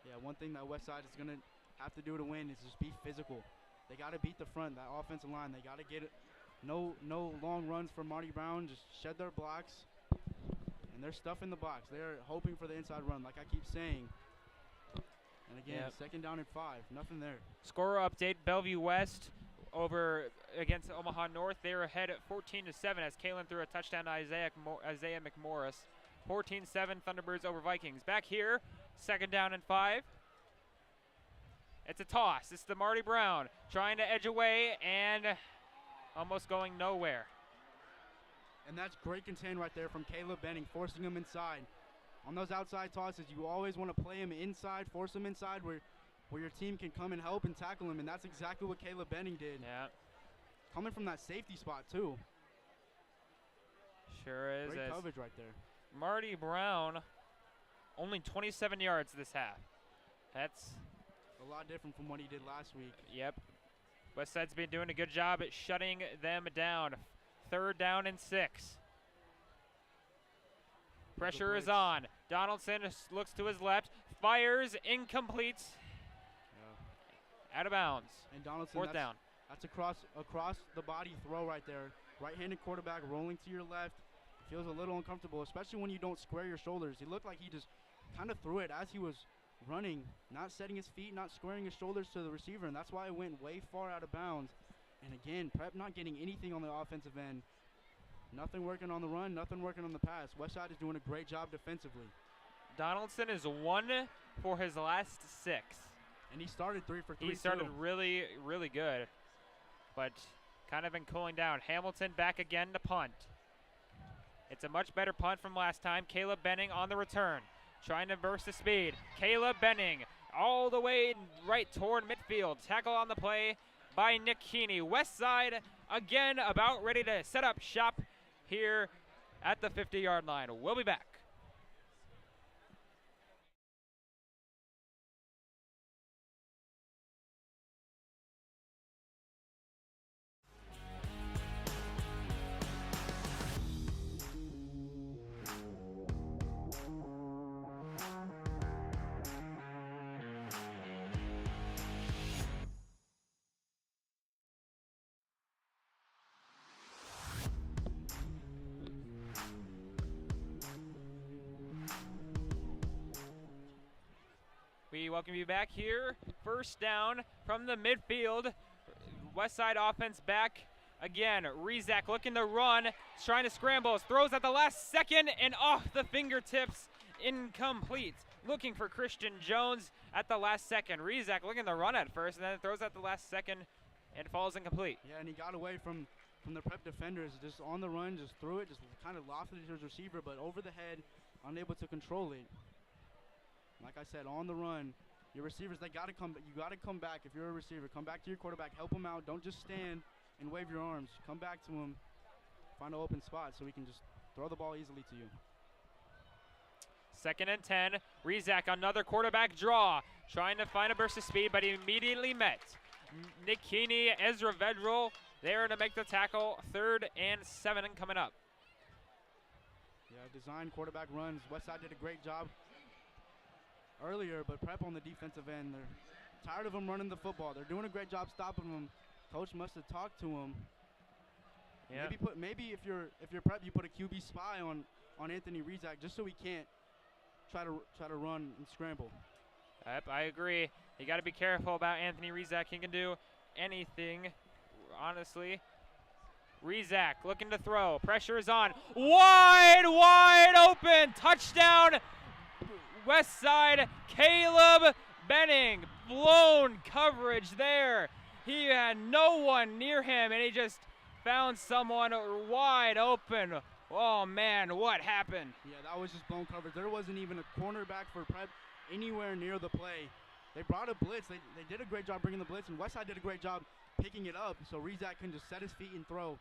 Yeah, one thing that Westside is going to have to do to win is just be physical. They got to beat the front, that offensive line. They got to get it. No long runs for Marty Brown. Just shed their blocks. And they're stuffing the box. They're hoping for the inside run, like I keep saying. And again, 2nd down and 5. Nothing there. Score update, Bellevue West over against Omaha North. They're ahead at 14-7 as Kalen threw a touchdown to Isaiah McMorris. 14-7 Thunderbirds over Vikings. Back here, 2nd down and 5. It's a toss. It's the Marty Brown trying to edge away and almost going nowhere. And that's great contain right there from Caleb Benning, forcing him inside. On those outside tosses, you always want to play him inside, force him inside where your team can come and help and tackle him, and that's exactly what Caleb Benning did. Yeah. Coming from that safety spot, too. Sure is. Great coverage right there. Marty Brown, only 27 yards this half. That's a lot different from what he did last week. Yep. Westside's been doing a good job at shutting them down. 3rd down and 6. Pressure is on. Donaldson looks to his left, fires, incomplete. Out of bounds. And Donaldson, 4th down. That's across the body throw right there. Right-handed quarterback rolling to your left. Feels a little uncomfortable, especially when you don't square your shoulders. He looked like he just kind of threw it as he was running, not setting his feet, not squaring his shoulders to the receiver, and that's why it went way far out of bounds. And again, Prep not getting anything on the offensive end. Nothing working on the run, nothing working on the pass. Westside is doing a great job defensively. Donaldson is 1 for his last 6. And he started 3 for 3. He started really, really good, but kind of been cooling down. Hamilton back again to punt. It's a much better punt from last time. Caleb Benning on the return, trying to burst the speed. Caleb Benning all the way right toward midfield. Tackle on the play by Nick Keeney. Westside again about ready to set up shop here at the 50-yard line. We'll be back. We welcome you back here. 1st down from the midfield. Westside offense back again. Rezak looking to run, trying to scramble, throws at the last second and off the fingertips, incomplete. Looking for Christian Jones at the last second. Rezak looking to run at first and then throws at the last second and falls incomplete. Yeah, and he got away from the Prep defenders, just on the run, just threw it, just kind of lofted it to his receiver, but over the head, unable to control it. Like I said, on the run, your receivers, you got to come back. If you're a receiver, come back to your quarterback, help him out. Don't just stand and wave your arms. Come back to him, find an open spot so he can just throw the ball easily to you. 2nd and 10. Rizak, another quarterback draw. Trying to find a burst of speed, but he immediately met Nick Keeney, Ezra Vedral there to make the tackle. 3rd and 7 coming up. Yeah, design quarterback runs. Westside did a great job earlier, but Prep on the defensive end, they're tired of them running the football. They're doing a great job stopping them. Coach must have talked to him. Yeah. Maybe if you're Prep, you put a QB spy on Anthony Rizak just so he can't try to run and scramble. Yep, I agree. You got to be careful about Anthony Rizak. He can do anything, honestly. Rizak looking to throw. Pressure is on. Wide open. Touchdown, Westside. Caleb Benning. Blown coverage there. He had no one near him, and he just found someone wide open. Oh, man, what happened? Yeah, that was just blown coverage. There wasn't even a cornerback for Prep anywhere near the play. They brought a blitz. They did a great job bringing the blitz, and Westside did a great job picking it up, so Rizak can just set his feet and throw.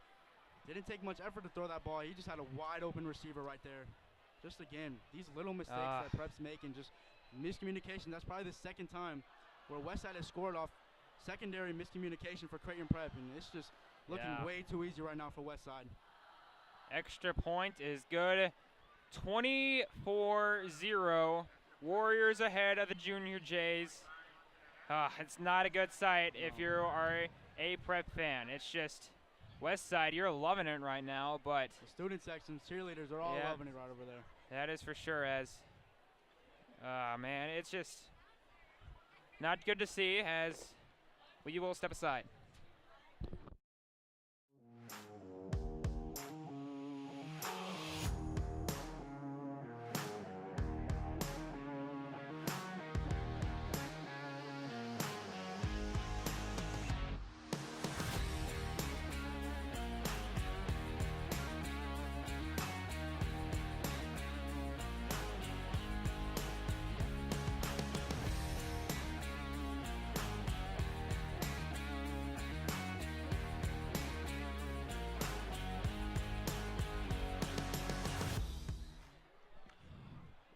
Didn't take much effort to throw that ball. He just had a wide open receiver right there. Just again, these little mistakes that Prep's making, just miscommunication. That's probably the 2nd time where Westside has scored off secondary miscommunication for Creighton Prep, and it's just looking way too easy right now for Westside. Extra point is good. 24-0. Warriors ahead of the Junior Jays. It's not a good sight if you are a Prep fan. It's just Westside, you're loving it right now, but the student sections, cheerleaders are all loving it right over there. That is for sure. Man, it's just not good to see as we will step aside.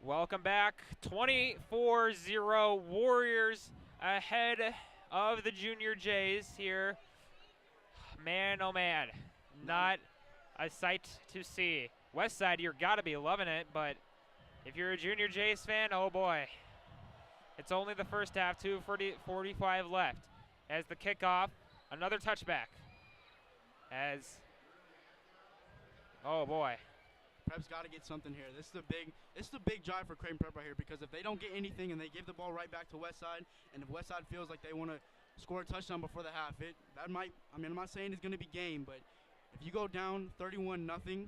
Welcome back. 24-0 Warriors ahead of the Junior Jays here. Man, oh man, not a sight to see. Westside, you're got to be loving it, but if you're a Junior Jays fan, oh boy. It's only the first half, 2:45 left. As the kickoff, another touchback. Oh boy. Prep's got to get something here. This is the big drive for Creighton Prep right here, because if they don't get anything and they give the ball right back to Westside, and if Westside feels like they want to score a touchdown before the half, I'm not saying it's going to be game, but if you go down 31-0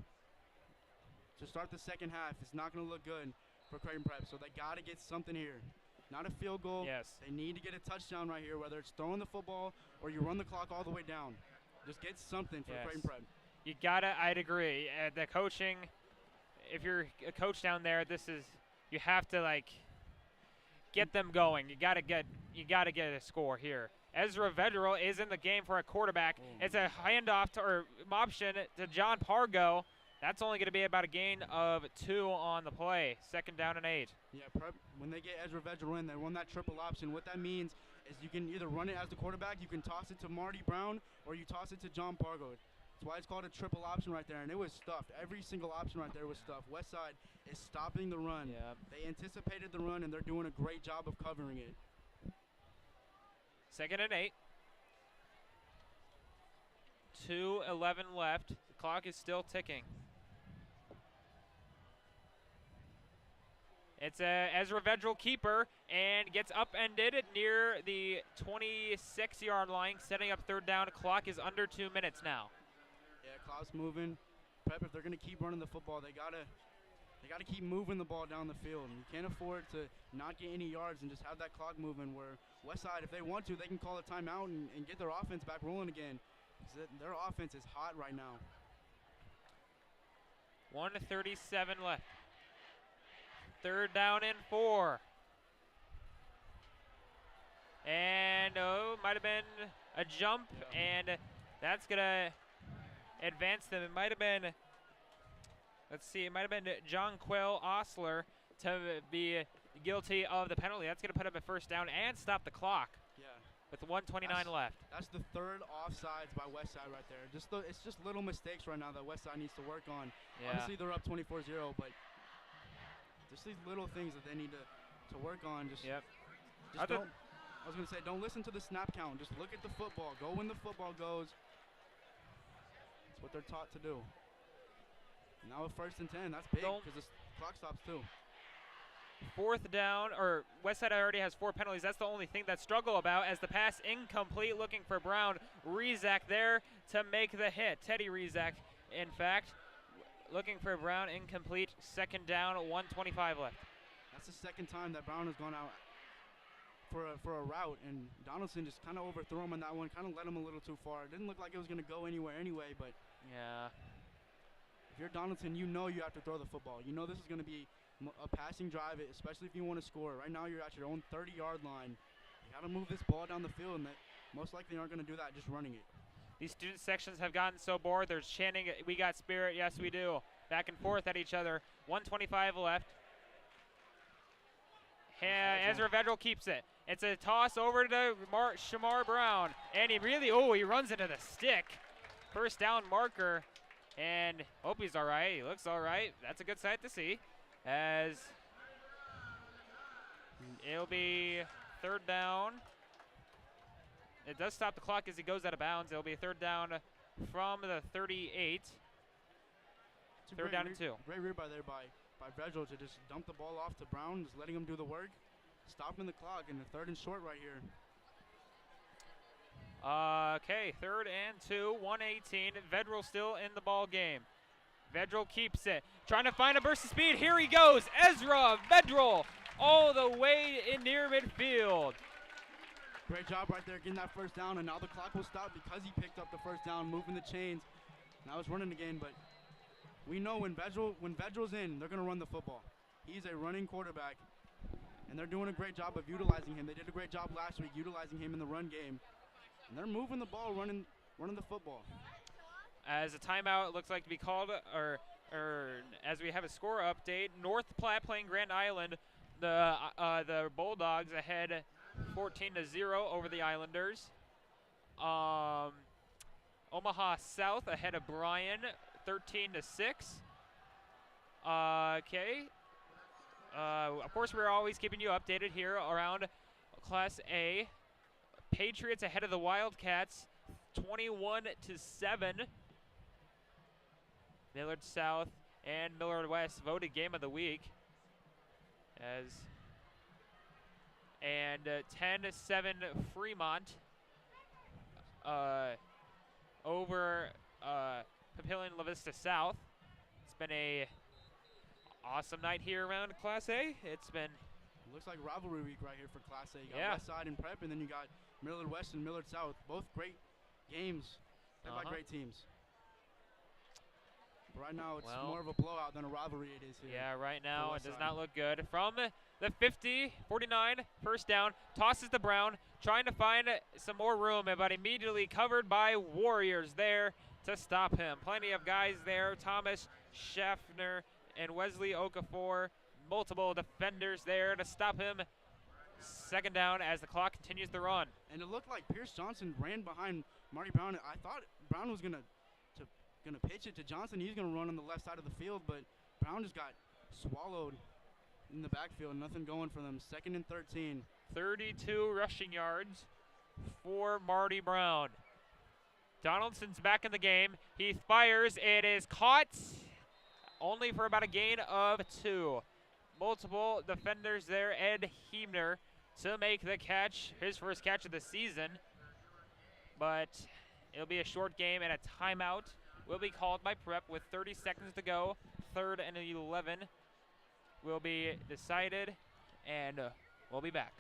to start the 2nd half, it's not going to look good for Creighton Prep. So they got to get something here. Not a field goal. Yes. They need to get a touchdown right here, whether it's throwing the football or you run the clock all the way down. Just get something for Creighton Prep. You gotta, I'd agree. The coaching, if you're a coach down there, you have to get them going. You gotta get a score here. Ezra Vedral is in the game for a quarterback. It's a handoff or option to John Pargo. That's only going to be about a gain of 2 on the play. 2nd down and 8. Yeah, Prep, when they get Ezra Vedral in, they run that triple option. What that means is you can either run it as the quarterback, you can toss it to Marty Brown, or you toss it to John Pargo. That's why it's called a triple option right there, and it was stuffed. Every single option right there was stuffed. Westside is stopping the run. Yep. They anticipated the run, and they're doing a great job of covering it. 2nd and 8. 2:11 left. The clock is still ticking. It's a Ezra Vedral keeper and gets upended near the 26-yard line, setting up 3rd down. Clock is under 2 minutes now. Yeah, clock's moving. Prep, if they're going to keep running the football, they gotta keep moving the ball down the field. And you can't afford to not get any yards and just have that clock moving, where Westside, if they want to, they can call a timeout and get their offense back rolling again. Their offense is hot right now. 1:37 left. 3rd down and 4. And might have been a jump, and that's going to advance them. It might have been Let's see, it might have been John Quill Osler to be guilty of the penalty. That's going to put up a first down and stop the clock. Yeah. With 1:29 left. That's the third offsides by Westside right there. It's just little mistakes right now that Westside needs to work on. Yeah. Obviously, they're up 24-0, but just these little things that they need to work on. Yep. I was going to say, don't listen to the snap count. Just look at the football. Go when the football goes. That's what they're taught to do. Now with 1st and 10, that's big because the clock stops too. 4th down, or Westside already has 4 penalties. That's the only thing that struggle about as the pass incomplete, looking for Brown. Rezak there to make the hit. Teddy Rezak, in fact, looking for Brown, incomplete. 2nd down, 1:25 left. That's the 2nd time that Brown has gone out for a route, and Donaldson just kind of overthrew him on that one, kind of led him a little too far. It didn't look like it was going to go anywhere anyway, but yeah. If you're Donaldson, you know you have to throw the football. You know this is going to be a passing drive, especially if you want to score. Right now you're at your own 30-yard line. You got to move this ball down the field, and that most likely aren't going to do that just running it. These student sections have gotten so bored. They're chanting, "We got spirit." Yes, we do. Back and forth at each other. 1:25 left. Ezra Vedral keeps it. It's a toss over to Shamar Brown. And he runs into the stick. First down marker. And hope he's all right. He looks all right. That's a good sight to see. As it'll be 3rd down. It does stop the clock as he goes out of bounds. It'll be 3rd down from the 38. 3rd down and 2. Great read by Vedral to just dump the ball off to Brown, just letting him do the work. Stopping the clock in the 3rd and short right here. Okay, 3rd and 2, 1:18. Vedral still in the ball game. Vedral keeps it. Trying to find a burst of speed. Here he goes. Ezra Vedral all the way in near midfield. Great job right there getting that 1st down, and now the clock will stop because he picked up the 1st down, moving the chains. Now it's running again, but we know when Vedral's in, they're going to run the football. He's a running quarterback, and they're doing a great job of utilizing him. They did a great job last week utilizing him in the run game. And they're moving the ball, running the football. As a timeout looks like to be called, or as we have a score update, North Platte playing Grand Island. The Bulldogs ahead 14-0 over the Islanders. Omaha South ahead of Bryan 13-6. Okay. Of course, we're always keeping you updated here around Class A. Patriots ahead of the Wildcats 21-7. Millard South and Millard West voted game of the week. And 10-7 Fremont over Papillion La Vista South. It's been a awesome night here around Class A. It's been looks like rivalry week right here for Class A. You got Westside and Prep, and then you got Millard West and Millard South. Both great games played by great teams. But right now, it's more of a blowout than a rivalry it is here. Yeah, right now it does not look good. From the 50, 49, 1st down, tosses to Brown, trying to find some more room, but immediately covered by Warriors there to stop him. Plenty of guys there. Thomas Schaffner and Wesley Okafor, multiple defenders there to stop him. 2nd down as the clock continues to run. And it looked like Pierce Johnson ran behind Marty Brown. I thought Brown was gonna pitch it to Johnson. He's gonna run on the left side of the field, but Brown just got swallowed in the backfield. Nothing going for them. 2nd and 13. 32 rushing yards for Marty Brown. Donaldson's back in the game. He fires. It is caught only for about a gain of 2. Multiple defenders there. Ed Heemner to make the catch, his first catch of the season. But it'll be a short game, and a timeout will be called by Prep with 30 seconds to go. 3rd and 11 will be decided, and we'll be back.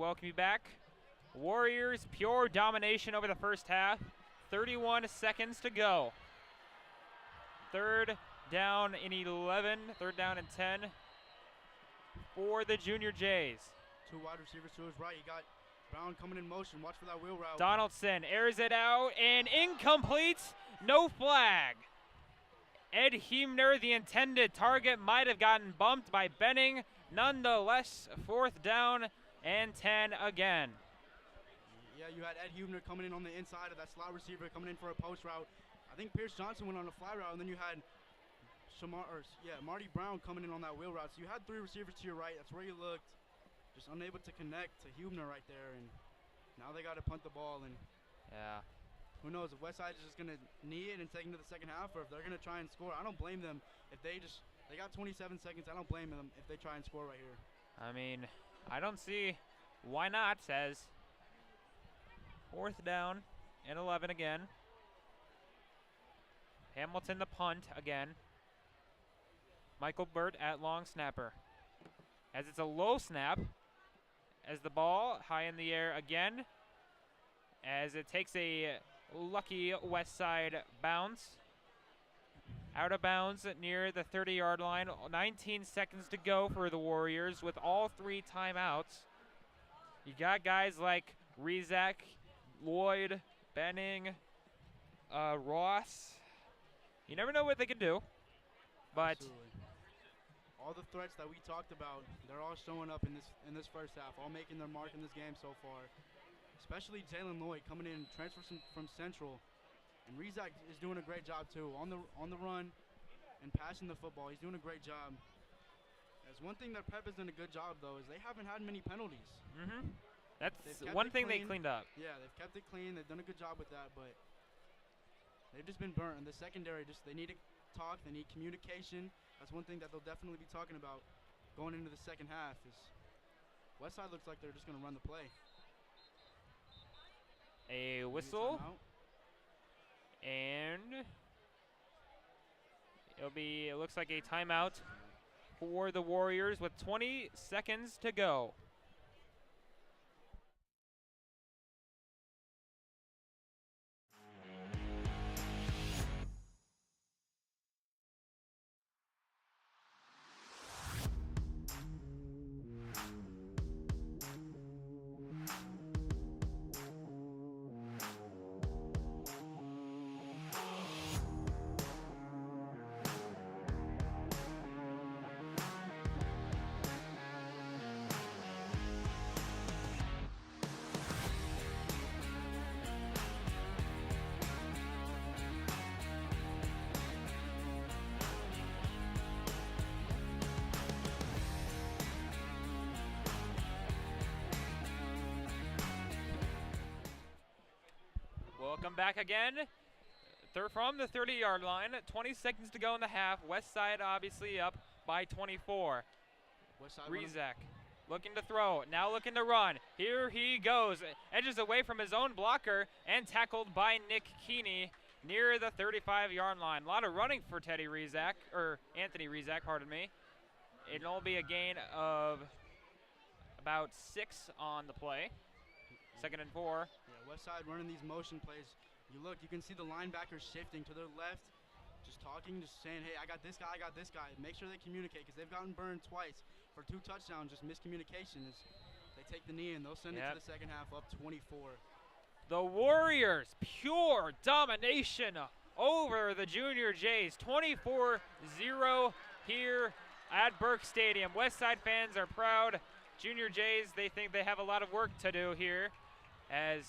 welcome you back. Warriors, pure domination over the first half. 31 seconds to go. Third down and 11, third down and 10 for the Junior Jays. 2 wide receivers to his right. You got Brown coming in motion. Watch for that wheel route. Donaldson airs it out and incomplete. No flag. Ed Huebner, the intended target, might have gotten bumped by Benning. Nonetheless, fourth down and 10 again. Yeah, you had Ed Huebner coming in on the inside of that slot receiver, coming in for a post route. I think Pierce Johnson went on a fly route, and then you had Marty Brown coming in on that wheel route. So you had 3 receivers to your right. That's where you looked. Just unable to connect to Huebner right there, and now they got to punt the ball. And yeah, who knows if Westside is just going to knee it and take into the second half, or if they're going to try and score. I don't blame them if they got 27 seconds. I don't blame them if they try and score right here. I mean, I don't see why not. Says fourth down and 11 again. Hamilton the punt again. Michael Burt at long snapper. As it's a low snap, as the ball high in the air again, as it takes a lucky Westside bounce. Out of bounds near the 30-yard line. 19 seconds to go for the Warriors with all 3 timeouts. You got guys like Rizak, Lloyd, Benning, Ross. You never know what they can do, but absolutely. All the threats that we talked about, they're all showing up in this first half, all making their mark in this game so far. Especially Jalen Lloyd coming in, transfer from Central, and Rizak is doing a great job too on the run and passing the football. He's doing a great job. As one thing that Prep has done a good job though is they haven't had many penalties. That's one thing they cleaned up. Yeah, they've kept it clean. They've done a good job with that, but they've just been burnt. And the secondary, they need to talk. They need communication. That's one thing that they'll definitely be talking about going into the second half. Is Westside looks like they're just going to run the play. A whistle, and it looks like a timeout for the Warriors with 20 seconds to go. Welcome back again. They're from the 30-yard line. 20 seconds to go in the half. Westside obviously up by 24. Rizak looking to throw. Now looking to run. Here he goes. Edges away from his own blocker and tackled by Nick Keeney near the 35-yard line. A lot of running for Anthony Rizak, pardon me. It'll be a gain of about 6 on the play. 2nd and 4. Yeah, Westside running these motion plays. You can see the linebackers shifting to their left, just talking, just saying, hey, I got this guy, I got this guy. Make sure they communicate because they've gotten burned twice for 2 touchdowns, just miscommunication. As they take the knee and they'll send it to the second half up 24. The Warriors, pure domination over the Junior Jays, 24-0 here at Burke Stadium. Westside fans are proud. Junior Jays, they think they have a lot of work to do here. As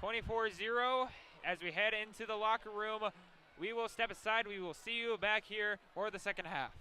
24-0, as we head into the locker room, we will step aside. We will see you back here for the second half.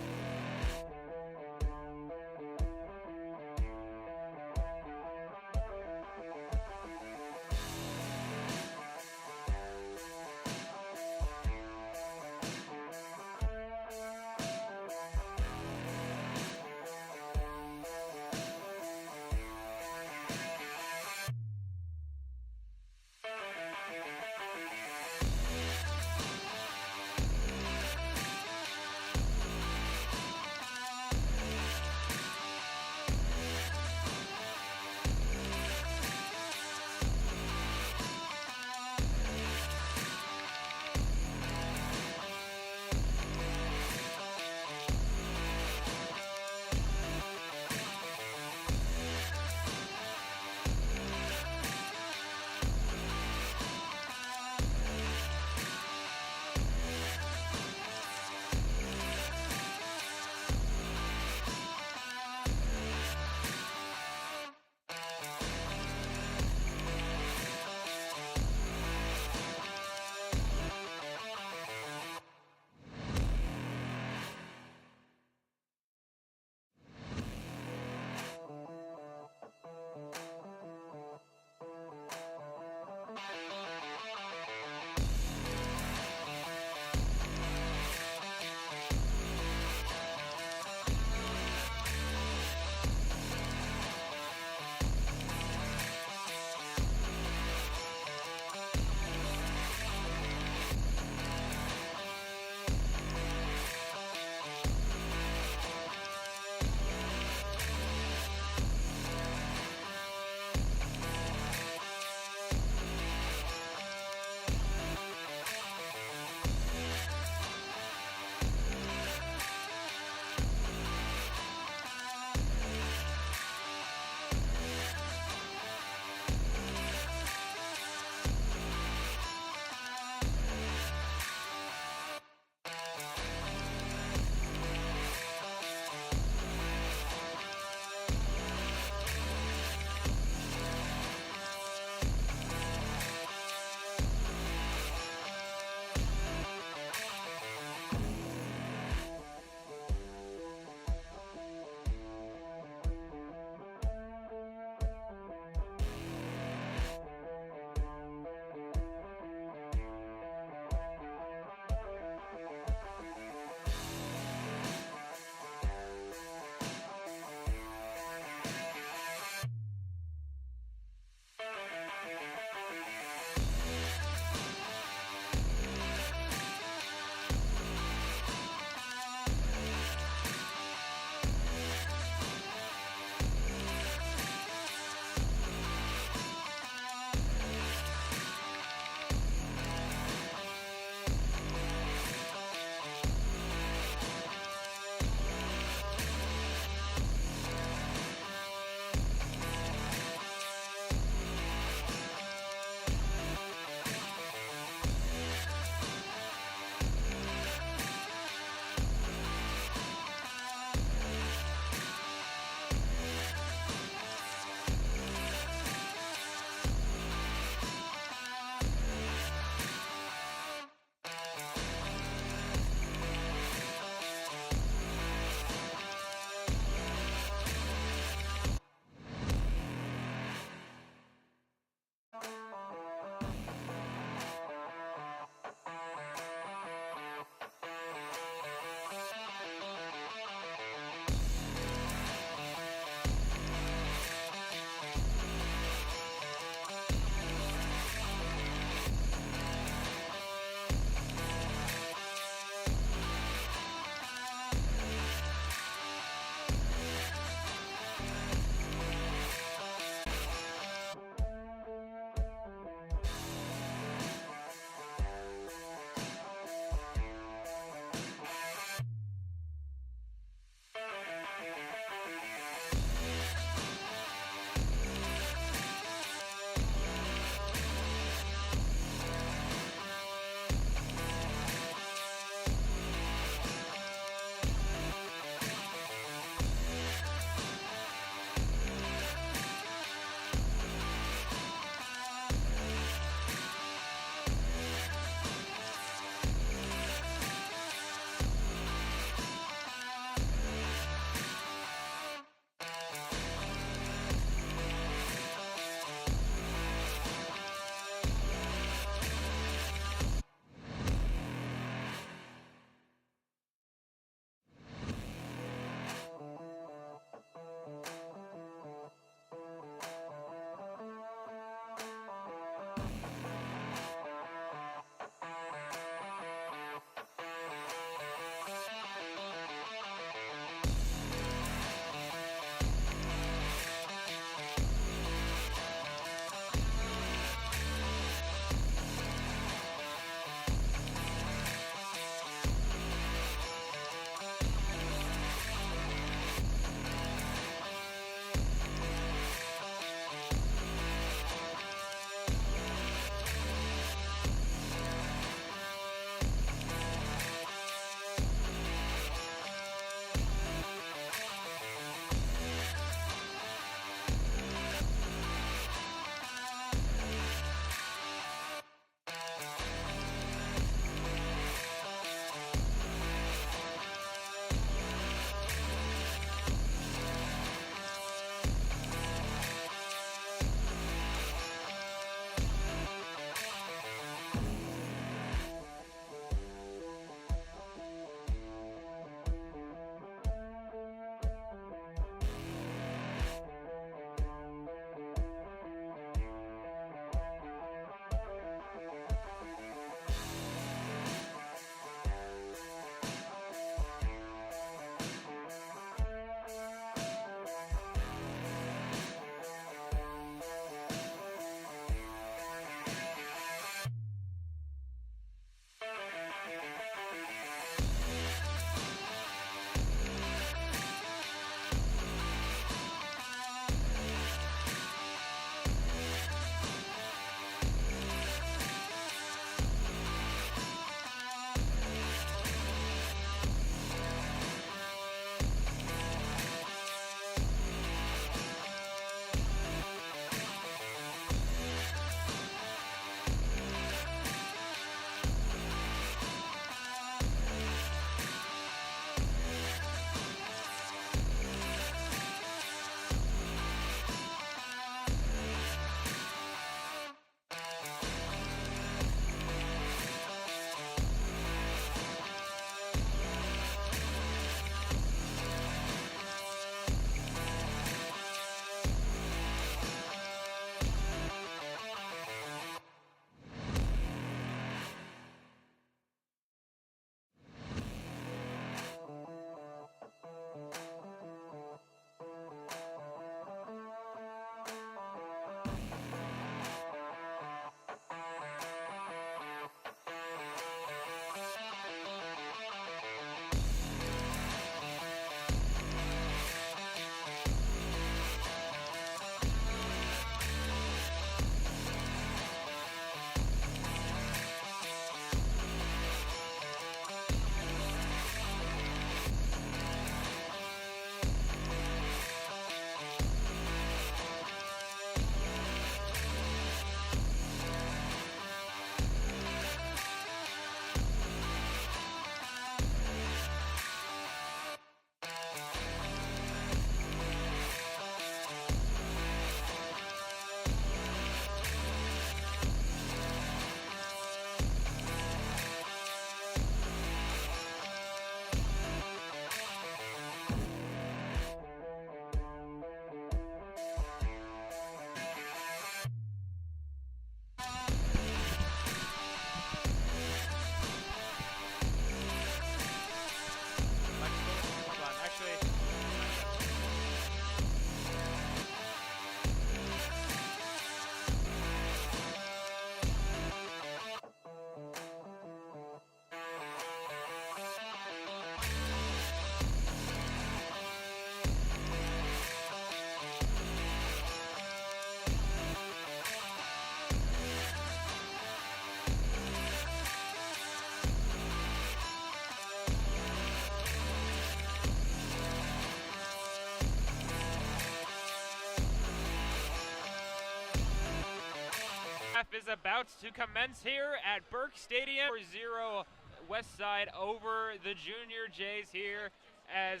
is about to commence here at Burke Stadium. 4-0 Westside over the Junior Jays here as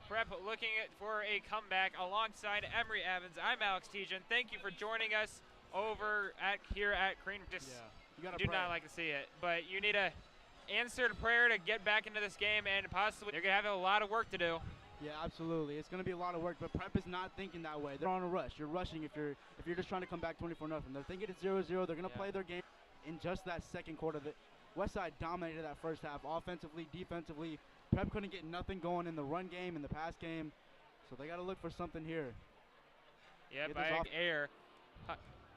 Prep looking for a comeback alongside Emery Evans. I'm Alex Tejan. Thank you for joining us over here at Creighton. Do not like to see it, but you need a answered prayer to get back into this game, and possibly you're gonna have a lot of work to do. Yeah, absolutely. It's going to be a lot of work, but Prep is not thinking that way. They're on a rush. You're rushing if you're just trying to come back 24-0. They're thinking it's 0-0. They're going to play their game in just that second quarter. Westside dominated that first half, offensively, defensively. Prep couldn't get nothing going in the run game, in the pass game, so they got to look for something here. Yeah, by air,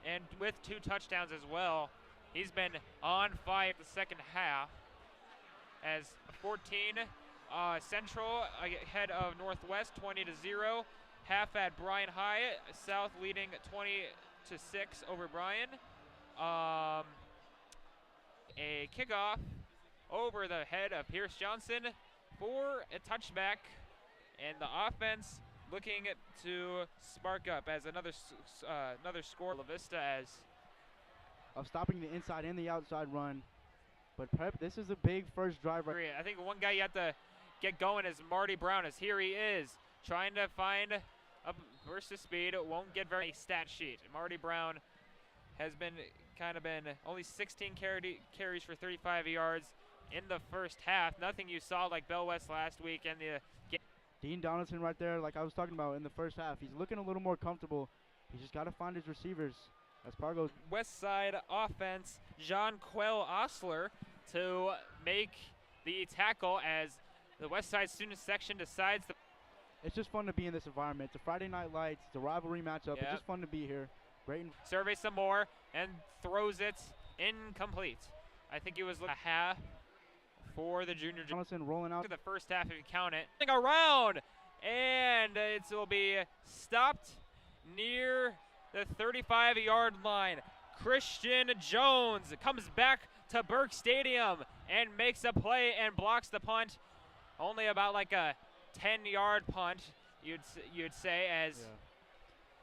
and with 2 touchdowns as well. He's been on fire the second half as 14. Central ahead of Northwest 20-0. Half at Bryan High. South leading 20-6 over Bryan. A kickoff over the head of Pierce Johnson for a touchback, and the offense looking to spark up as another score. La Vista as of stopping the inside and the outside run. But Prep, this is a big first drive. I think one guy you have to get going is Marty Brown, as here he is trying to find a burst of speed. It won't get very stat sheet. Marty Brown has been only 16 carries for 35 yards in the first half. Nothing you saw like Bell West last week in the game. Dean Donaldson right there, like I was talking about in the first half. He's looking a little more comfortable. He's just got to find his receivers. As Pargo. Westside offense, Jean Quell Osler to make the tackle as the Westside student section decides. It's just fun to be in this environment. It's a Friday Night Lights. It's a rivalry matchup. It's just fun to be here. Creighton surveys some more and throws it incomplete. I think it was a half for the Junior. Johnson rolling out. Look at the first half if you count it. Around, and it will be stopped near the 35-yard line. Christian Jones comes back to Burke Stadium and makes a play and blocks the punt. Only about like a 10-yard punt, you'd say, as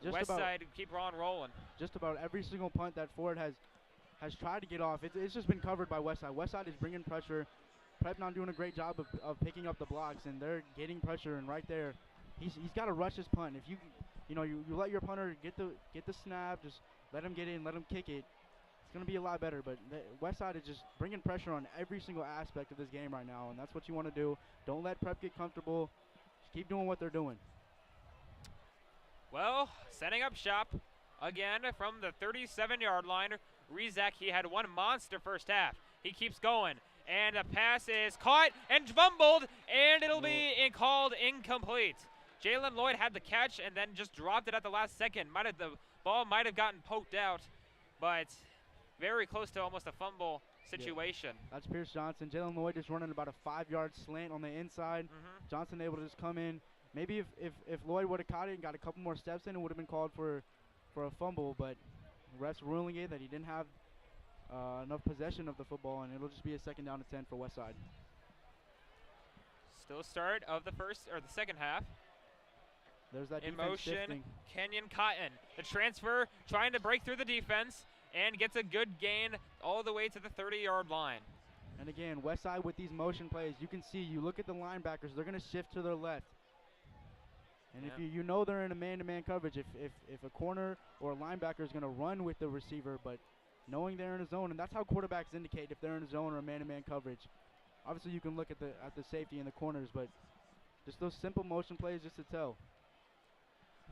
Westside keep on rolling. Just about every single punt that Ford has tried to get off, it's just been covered by Westside. Westside is bringing pressure. Prep not doing a great job of picking up the blocks, and they're getting pressure. And right there, he's got to rush his punt. If you let your punter get the snap, just let him get in, let him kick it. It's going to be a lot better, but Westside is just bringing pressure on every single aspect of this game right now, and that's what you want to do. Don't let Prep get comfortable. Just keep doing what they're doing. Well, setting up shop again from the 37-yard line. Rezak, he had one monster first half. He keeps going, and the pass is caught and fumbled, and it'll be called incomplete. Jalen Lloyd had the catch and then just dropped it at the last second. The ball might have gotten poked out, but very close to almost a fumble situation. Yeah. That's Pierce Johnson. Jalen Lloyd just running about a 5-yard slant on the inside. Johnson able to just come in. Maybe if Lloyd would have caught it and got a couple more steps in, it would have been called for a fumble, but the refs ruling it that he didn't have enough possession of the football, and it'll just be a 2nd down and 10 for Westside. Still start of the second half. There's that in defense motion, shifting. Kenyon Cotton. The transfer trying to break through the defense and gets a good gain all the way to the 30-yard line. And again, Westside with these motion plays, you can see, you look at the linebackers, they're going to shift to their left. And if you know they're in a man-to-man coverage, if a corner or a linebacker is going to run with the receiver, but knowing they're in a zone, and that's how quarterbacks indicate if they're in a zone or a man-to-man coverage. Obviously, you can look at the safety and the corners, but just those simple motion plays just to tell.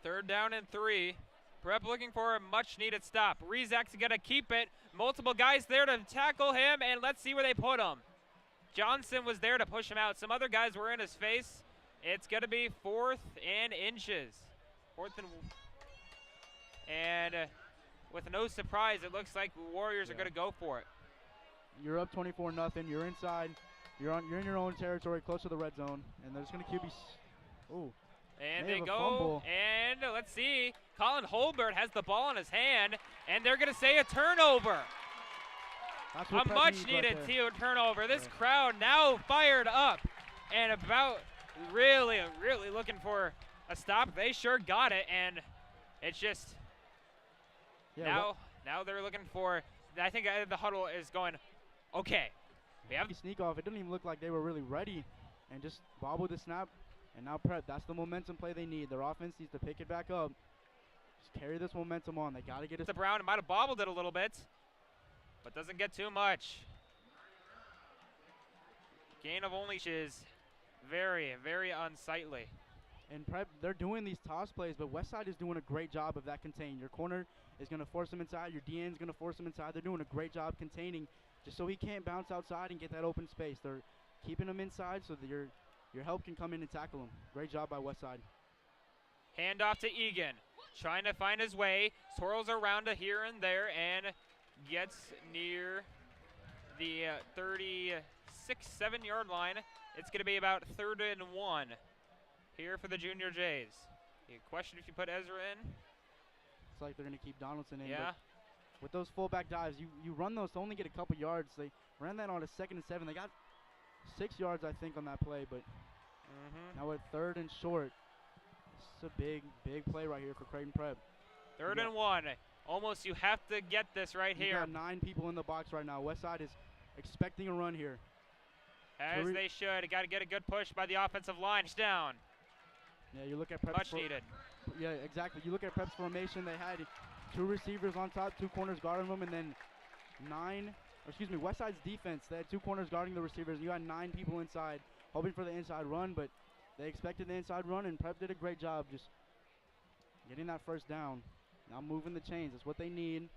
3rd down and 3. Prep looking for a much-needed stop. Rezak's going to keep it. Multiple guys there to tackle him, and let's see where they put him. Johnson was there to push him out. Some other guys were in his face. It's going to be 4th and inches. 4th and with no surprise, it looks like the Warriors are going to go for it. You're up 24-0. You're inside. You're in your own territory, close to the red zone, and they're just going to QB. Ooh. And they go, and let's see. Colin Holbert has the ball in his hand, and they're going to say a turnover. A much-needed turnover. This crowd now fired up and about really looking for a stop. They sure got it, and it's just now they're looking for I think the huddle is going, okay, we have Sneak off. It didn't even look like they were really ready, and just bobbled the snap. And now Prep, that's the momentum play they need. Their offense needs to pick it back up. Just carry this momentum on. They got to get it. the Brown. Might have bobbled it a little bit, but doesn't get too much. Gain of only is very, very unsightly. And Prep, they're doing these toss plays, but Westside is doing a great job of that contain. Your corner is going to force him inside. Your DN is going to force him inside. They're doing a great job containing just so he can't bounce outside and get that open space. They're keeping him inside so that your help can come in and tackle him. Great job by Westside. Hand off to Egan, trying to find his way, swirls around to here and there, and gets near the 36-7 yard line. It's going to be about 3rd and 1 here for the Junior Jays. You question if you put Ezra in? It's like they're going to keep Donaldson in. Yeah. With those fullback dives, you run those to only get a couple yards. They ran that on a 2nd and 7. They got 6 yards, I think, on that play. But now at 3rd and short, it's a big, big play right here for Creighton Prep. 3rd and 1. Almost, you have to get this right here. Got 9 people in the box right now. Westside is expecting a run here. As they should. Got to get a good push by the offensive line. It's down. Yeah, you look at Prep's Much needed. Yeah, exactly. You look at Prep's formation. They had 2 receivers on top, 2 corners guarding them, and then Westside's defense. They had 2 corners guarding the receivers. You had 9 people inside, hoping for the inside run, but they expected the inside run, and Prep did a great job just getting that 1st down. Now moving the chains. That's what they need.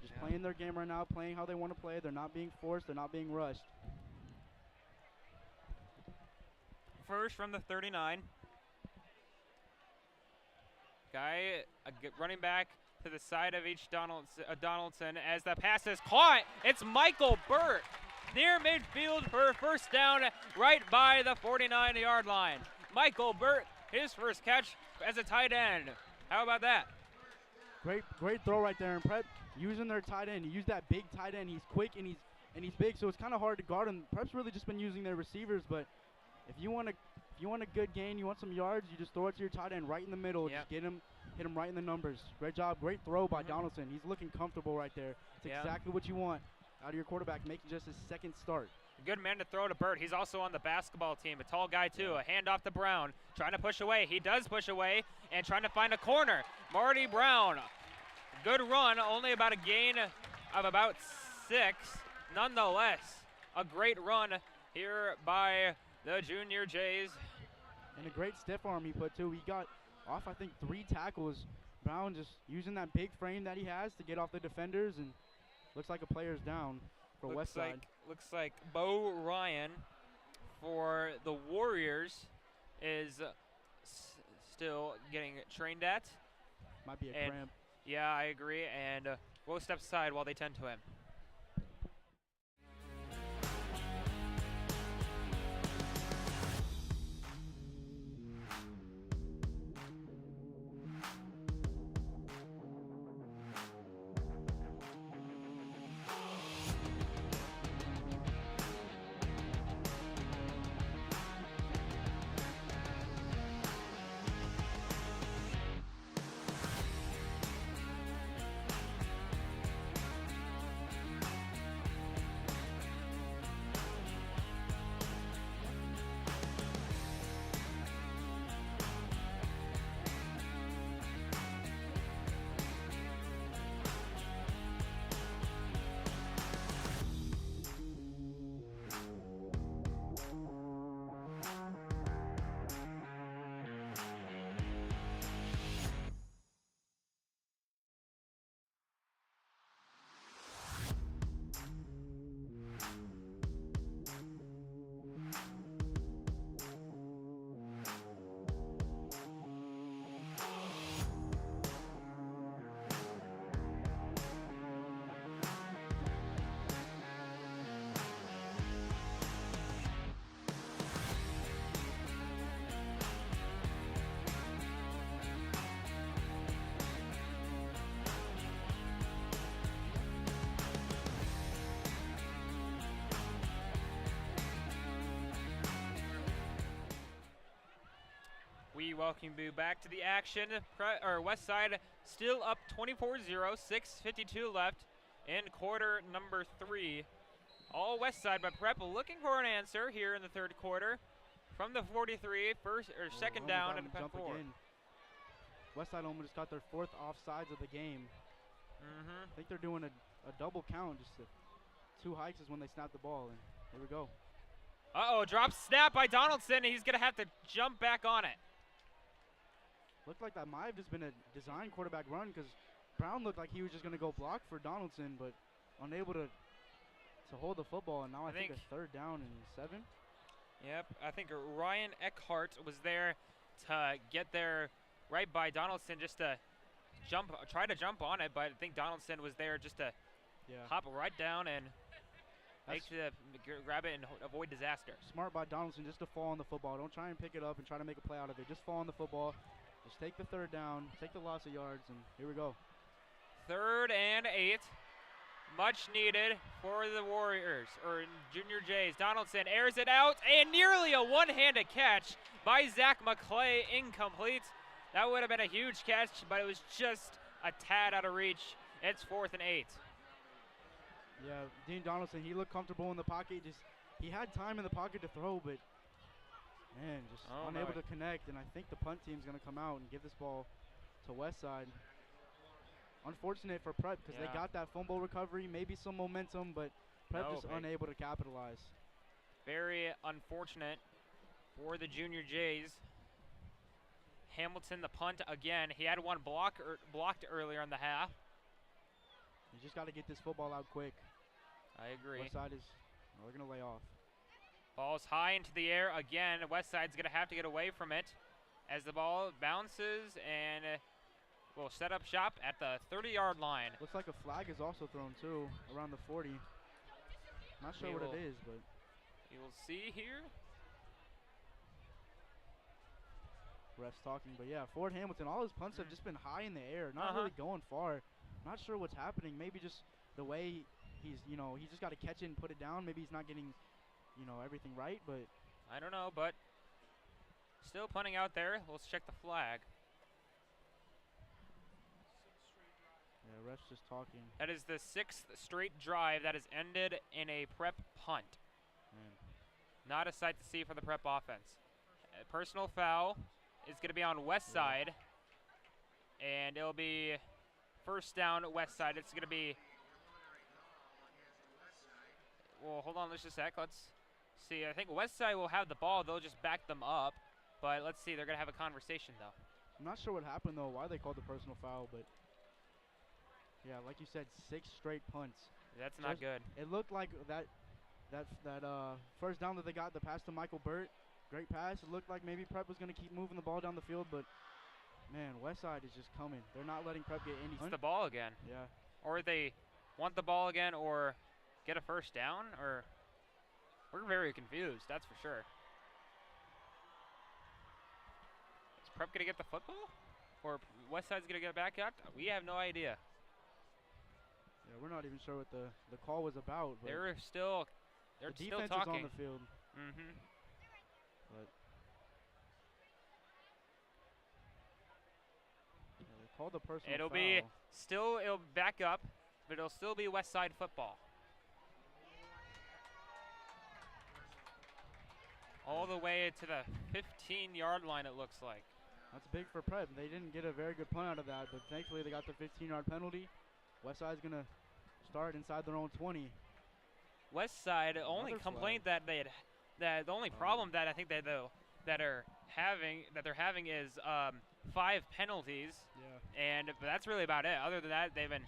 Just playing their game right now, playing how they want to play. They're not being forced. They're not being rushed. First from the 39. Running back to the side of each Donaldson as the pass is caught. It's Michael Burt near midfield for a 1st down right by the 49-yard line. Michael Burt, his first catch as a tight end. How about that? Great throw right there. And Prep using their tight end. He used that big tight end. He's quick and he's big, so it's kind of hard to guard him. Prep's really just been using their receivers, but if you want a good gain, you want some yards, you just throw it to your tight end right in the middle. Yep. Just hit him right in the numbers. Great job. Great throw by Donaldson. He's looking comfortable right there. It's exactly what you want out of your quarterback, making just his 2nd start. A good man to throw to Burt. He's also on the basketball team, a tall guy too. A handoff to Brown, trying to push away. He does push away and trying to find a corner. Marty Brown, good run, only about a gain of about 6. Nonetheless, a great run here by the Junior Jays. And a great stiff arm he put too. He got off, I think, 3 tackles. Brown just using that big frame that he has to get off the defenders, and looks like a player's down for Westside. Looks like Bo Ryan for the Warriors is still getting trained at. Might be a cramp. Yeah, I agree. And we'll step aside while they tend to him. We welcome you back to the action. Westside still up 24-0, 6:52 left in quarter number 3. All Westside, but Prep looking for an answer here in the third quarter. From the 43, second down and jump 4. again. Westside almost got their 4th offsides of the game. I think they're doing a double count. Just 2 hikes is when they snap the ball, and here we go. Drop snap by Donaldson. He's going to have to jump back on it. Looked like that might have just been a design quarterback run because Brown looked like he was just going to go block for Donaldson, but unable to hold the football, and now I think a 3rd down and 7. Yep, I think Ryan Eckhart was there to get there right by Donaldson just to try to jump on it, but I think Donaldson was there just to hop right down and grab it and avoid disaster. Smart by Donaldson just to fall on the football. Don't try and pick it up and try to make a play out of it. Just fall on the football. Just take the 3rd down, take the loss of yards, and here we go. 3rd and 8. Much needed for the Warriors, or Junior Jays. Donaldson airs it out, and nearly a one-handed catch by Zach McClay, incomplete. That would have been a huge catch, but it was just a tad out of reach. It's 4th and 8. Yeah, Dean Donaldson, he looked comfortable in the pocket. He had time in the pocket to throw, but man, unable to connect. And I think the punt team's going to come out and give this ball to Westside. Unfortunate for Prep because they got that fumble recovery, maybe some momentum, but Prep just unable to capitalize. Very unfortunate for the Junior Jays. Hamilton the punt again. He had one blocked earlier in the half. You just got to get this football out quick. I agree. Westside we're going to lay off. Ball's high into the air again. Westside's going to have to get away from it as the ball bounces and we'll set up shop at the 30-yard line. Looks like a flag is also thrown too around the 40. Not sure what it is, but you will see here. Refs talking, but yeah, Ford Hamilton, all his punts have just been high in the air, not really going far. Not sure what's happening. Maybe just the way he's just got to catch it and put it down. Maybe he's not getting, everything right, but I don't know, but still punting out there. Let's check the flag. Yeah, refs just talking. That is the 6th straight drive that has ended in a Prep punt. Not a sight to see for the Prep offense. Personal foul is going to be on Westside, and it'll be 1st down Westside. It's going to be, well, hold on just a sec. Let's see. I think Westside will have the ball. They'll just back them up, but let's see. They're going to have a conversation, though. I'm not sure what happened, though, why they called the personal foul, but yeah, like you said, 6 straight punts. That's not good. It looked like that 1st down that they got, the pass to Michael Burt, great pass. It looked like maybe Prep was going to keep moving the ball down the field, but man, Westside is just coming. They're not letting Prep get any. It's the ball again. Yeah. Or they want the ball again or get a 1st down, or we're very confused, that's for sure. Is Prep going to get the football? Or Westside's going to get it back out? We have no idea. Yeah, we're not even sure what the call was about. But they're still defense talking. is on the field. But yeah, they called the personal foul. It'll back up, but it'll still be Westside football. All the way to the 15-yard line, it looks like. That's big for Prep. They didn't get a very good punt out of that, but thankfully they got the 15-yard penalty. Westside's going to start inside their own 20. Westside only complaint that the only problem that I think they're having is 5 penalties. Yeah. But that's really about it. Other than that, they've been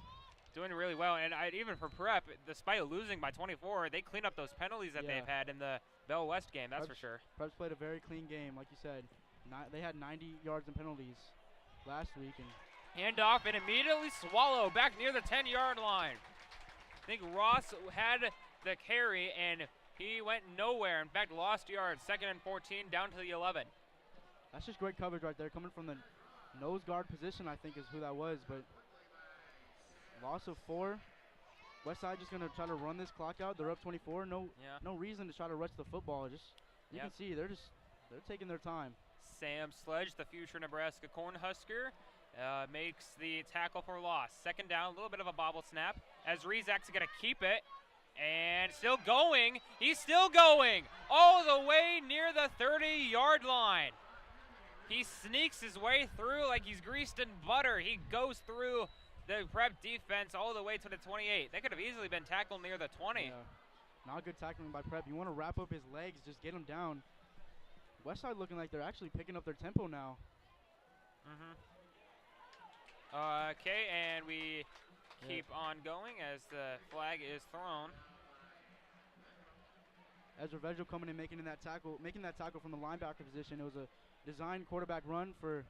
doing really well. And even for Prep, despite losing by 24, they cleaned up those penalties that they've had in the Bell West game. That's for sure. Prep's played a very clean game, like you said. They had 90 yards in penalties last week. Hand off and immediately Swallow back near the 10-yard line. I think Ross had the carry and he went nowhere. In fact, lost yards. 2nd and 14 down to the 11. That's just great coverage right there. Coming from the nose guard position, I think is who that was. But loss of 4. Westside just going to try to run this clock out. They're up 24. No reason to try to rush the football. You can see they're taking their time. Sam Sledge, the future Nebraska Cornhusker, makes the tackle for loss. 2nd down, a little bit of a bobble snap as Rezak's going to keep it. And still going. He's still going all the way near the 30-yard line. He sneaks his way through like he's greased in butter. He goes through the Prep defense all the way to the 28. That could have easily been tackled near the 20. Yeah. Not good tackling by Prep. You want to wrap up his legs, just get him down. Westside looking like they're actually picking up their tempo now. Okay, and we keep on going as the flag is thrown. Ezra Veggio coming in, making that tackle from the linebacker position. It was a designed quarterback run for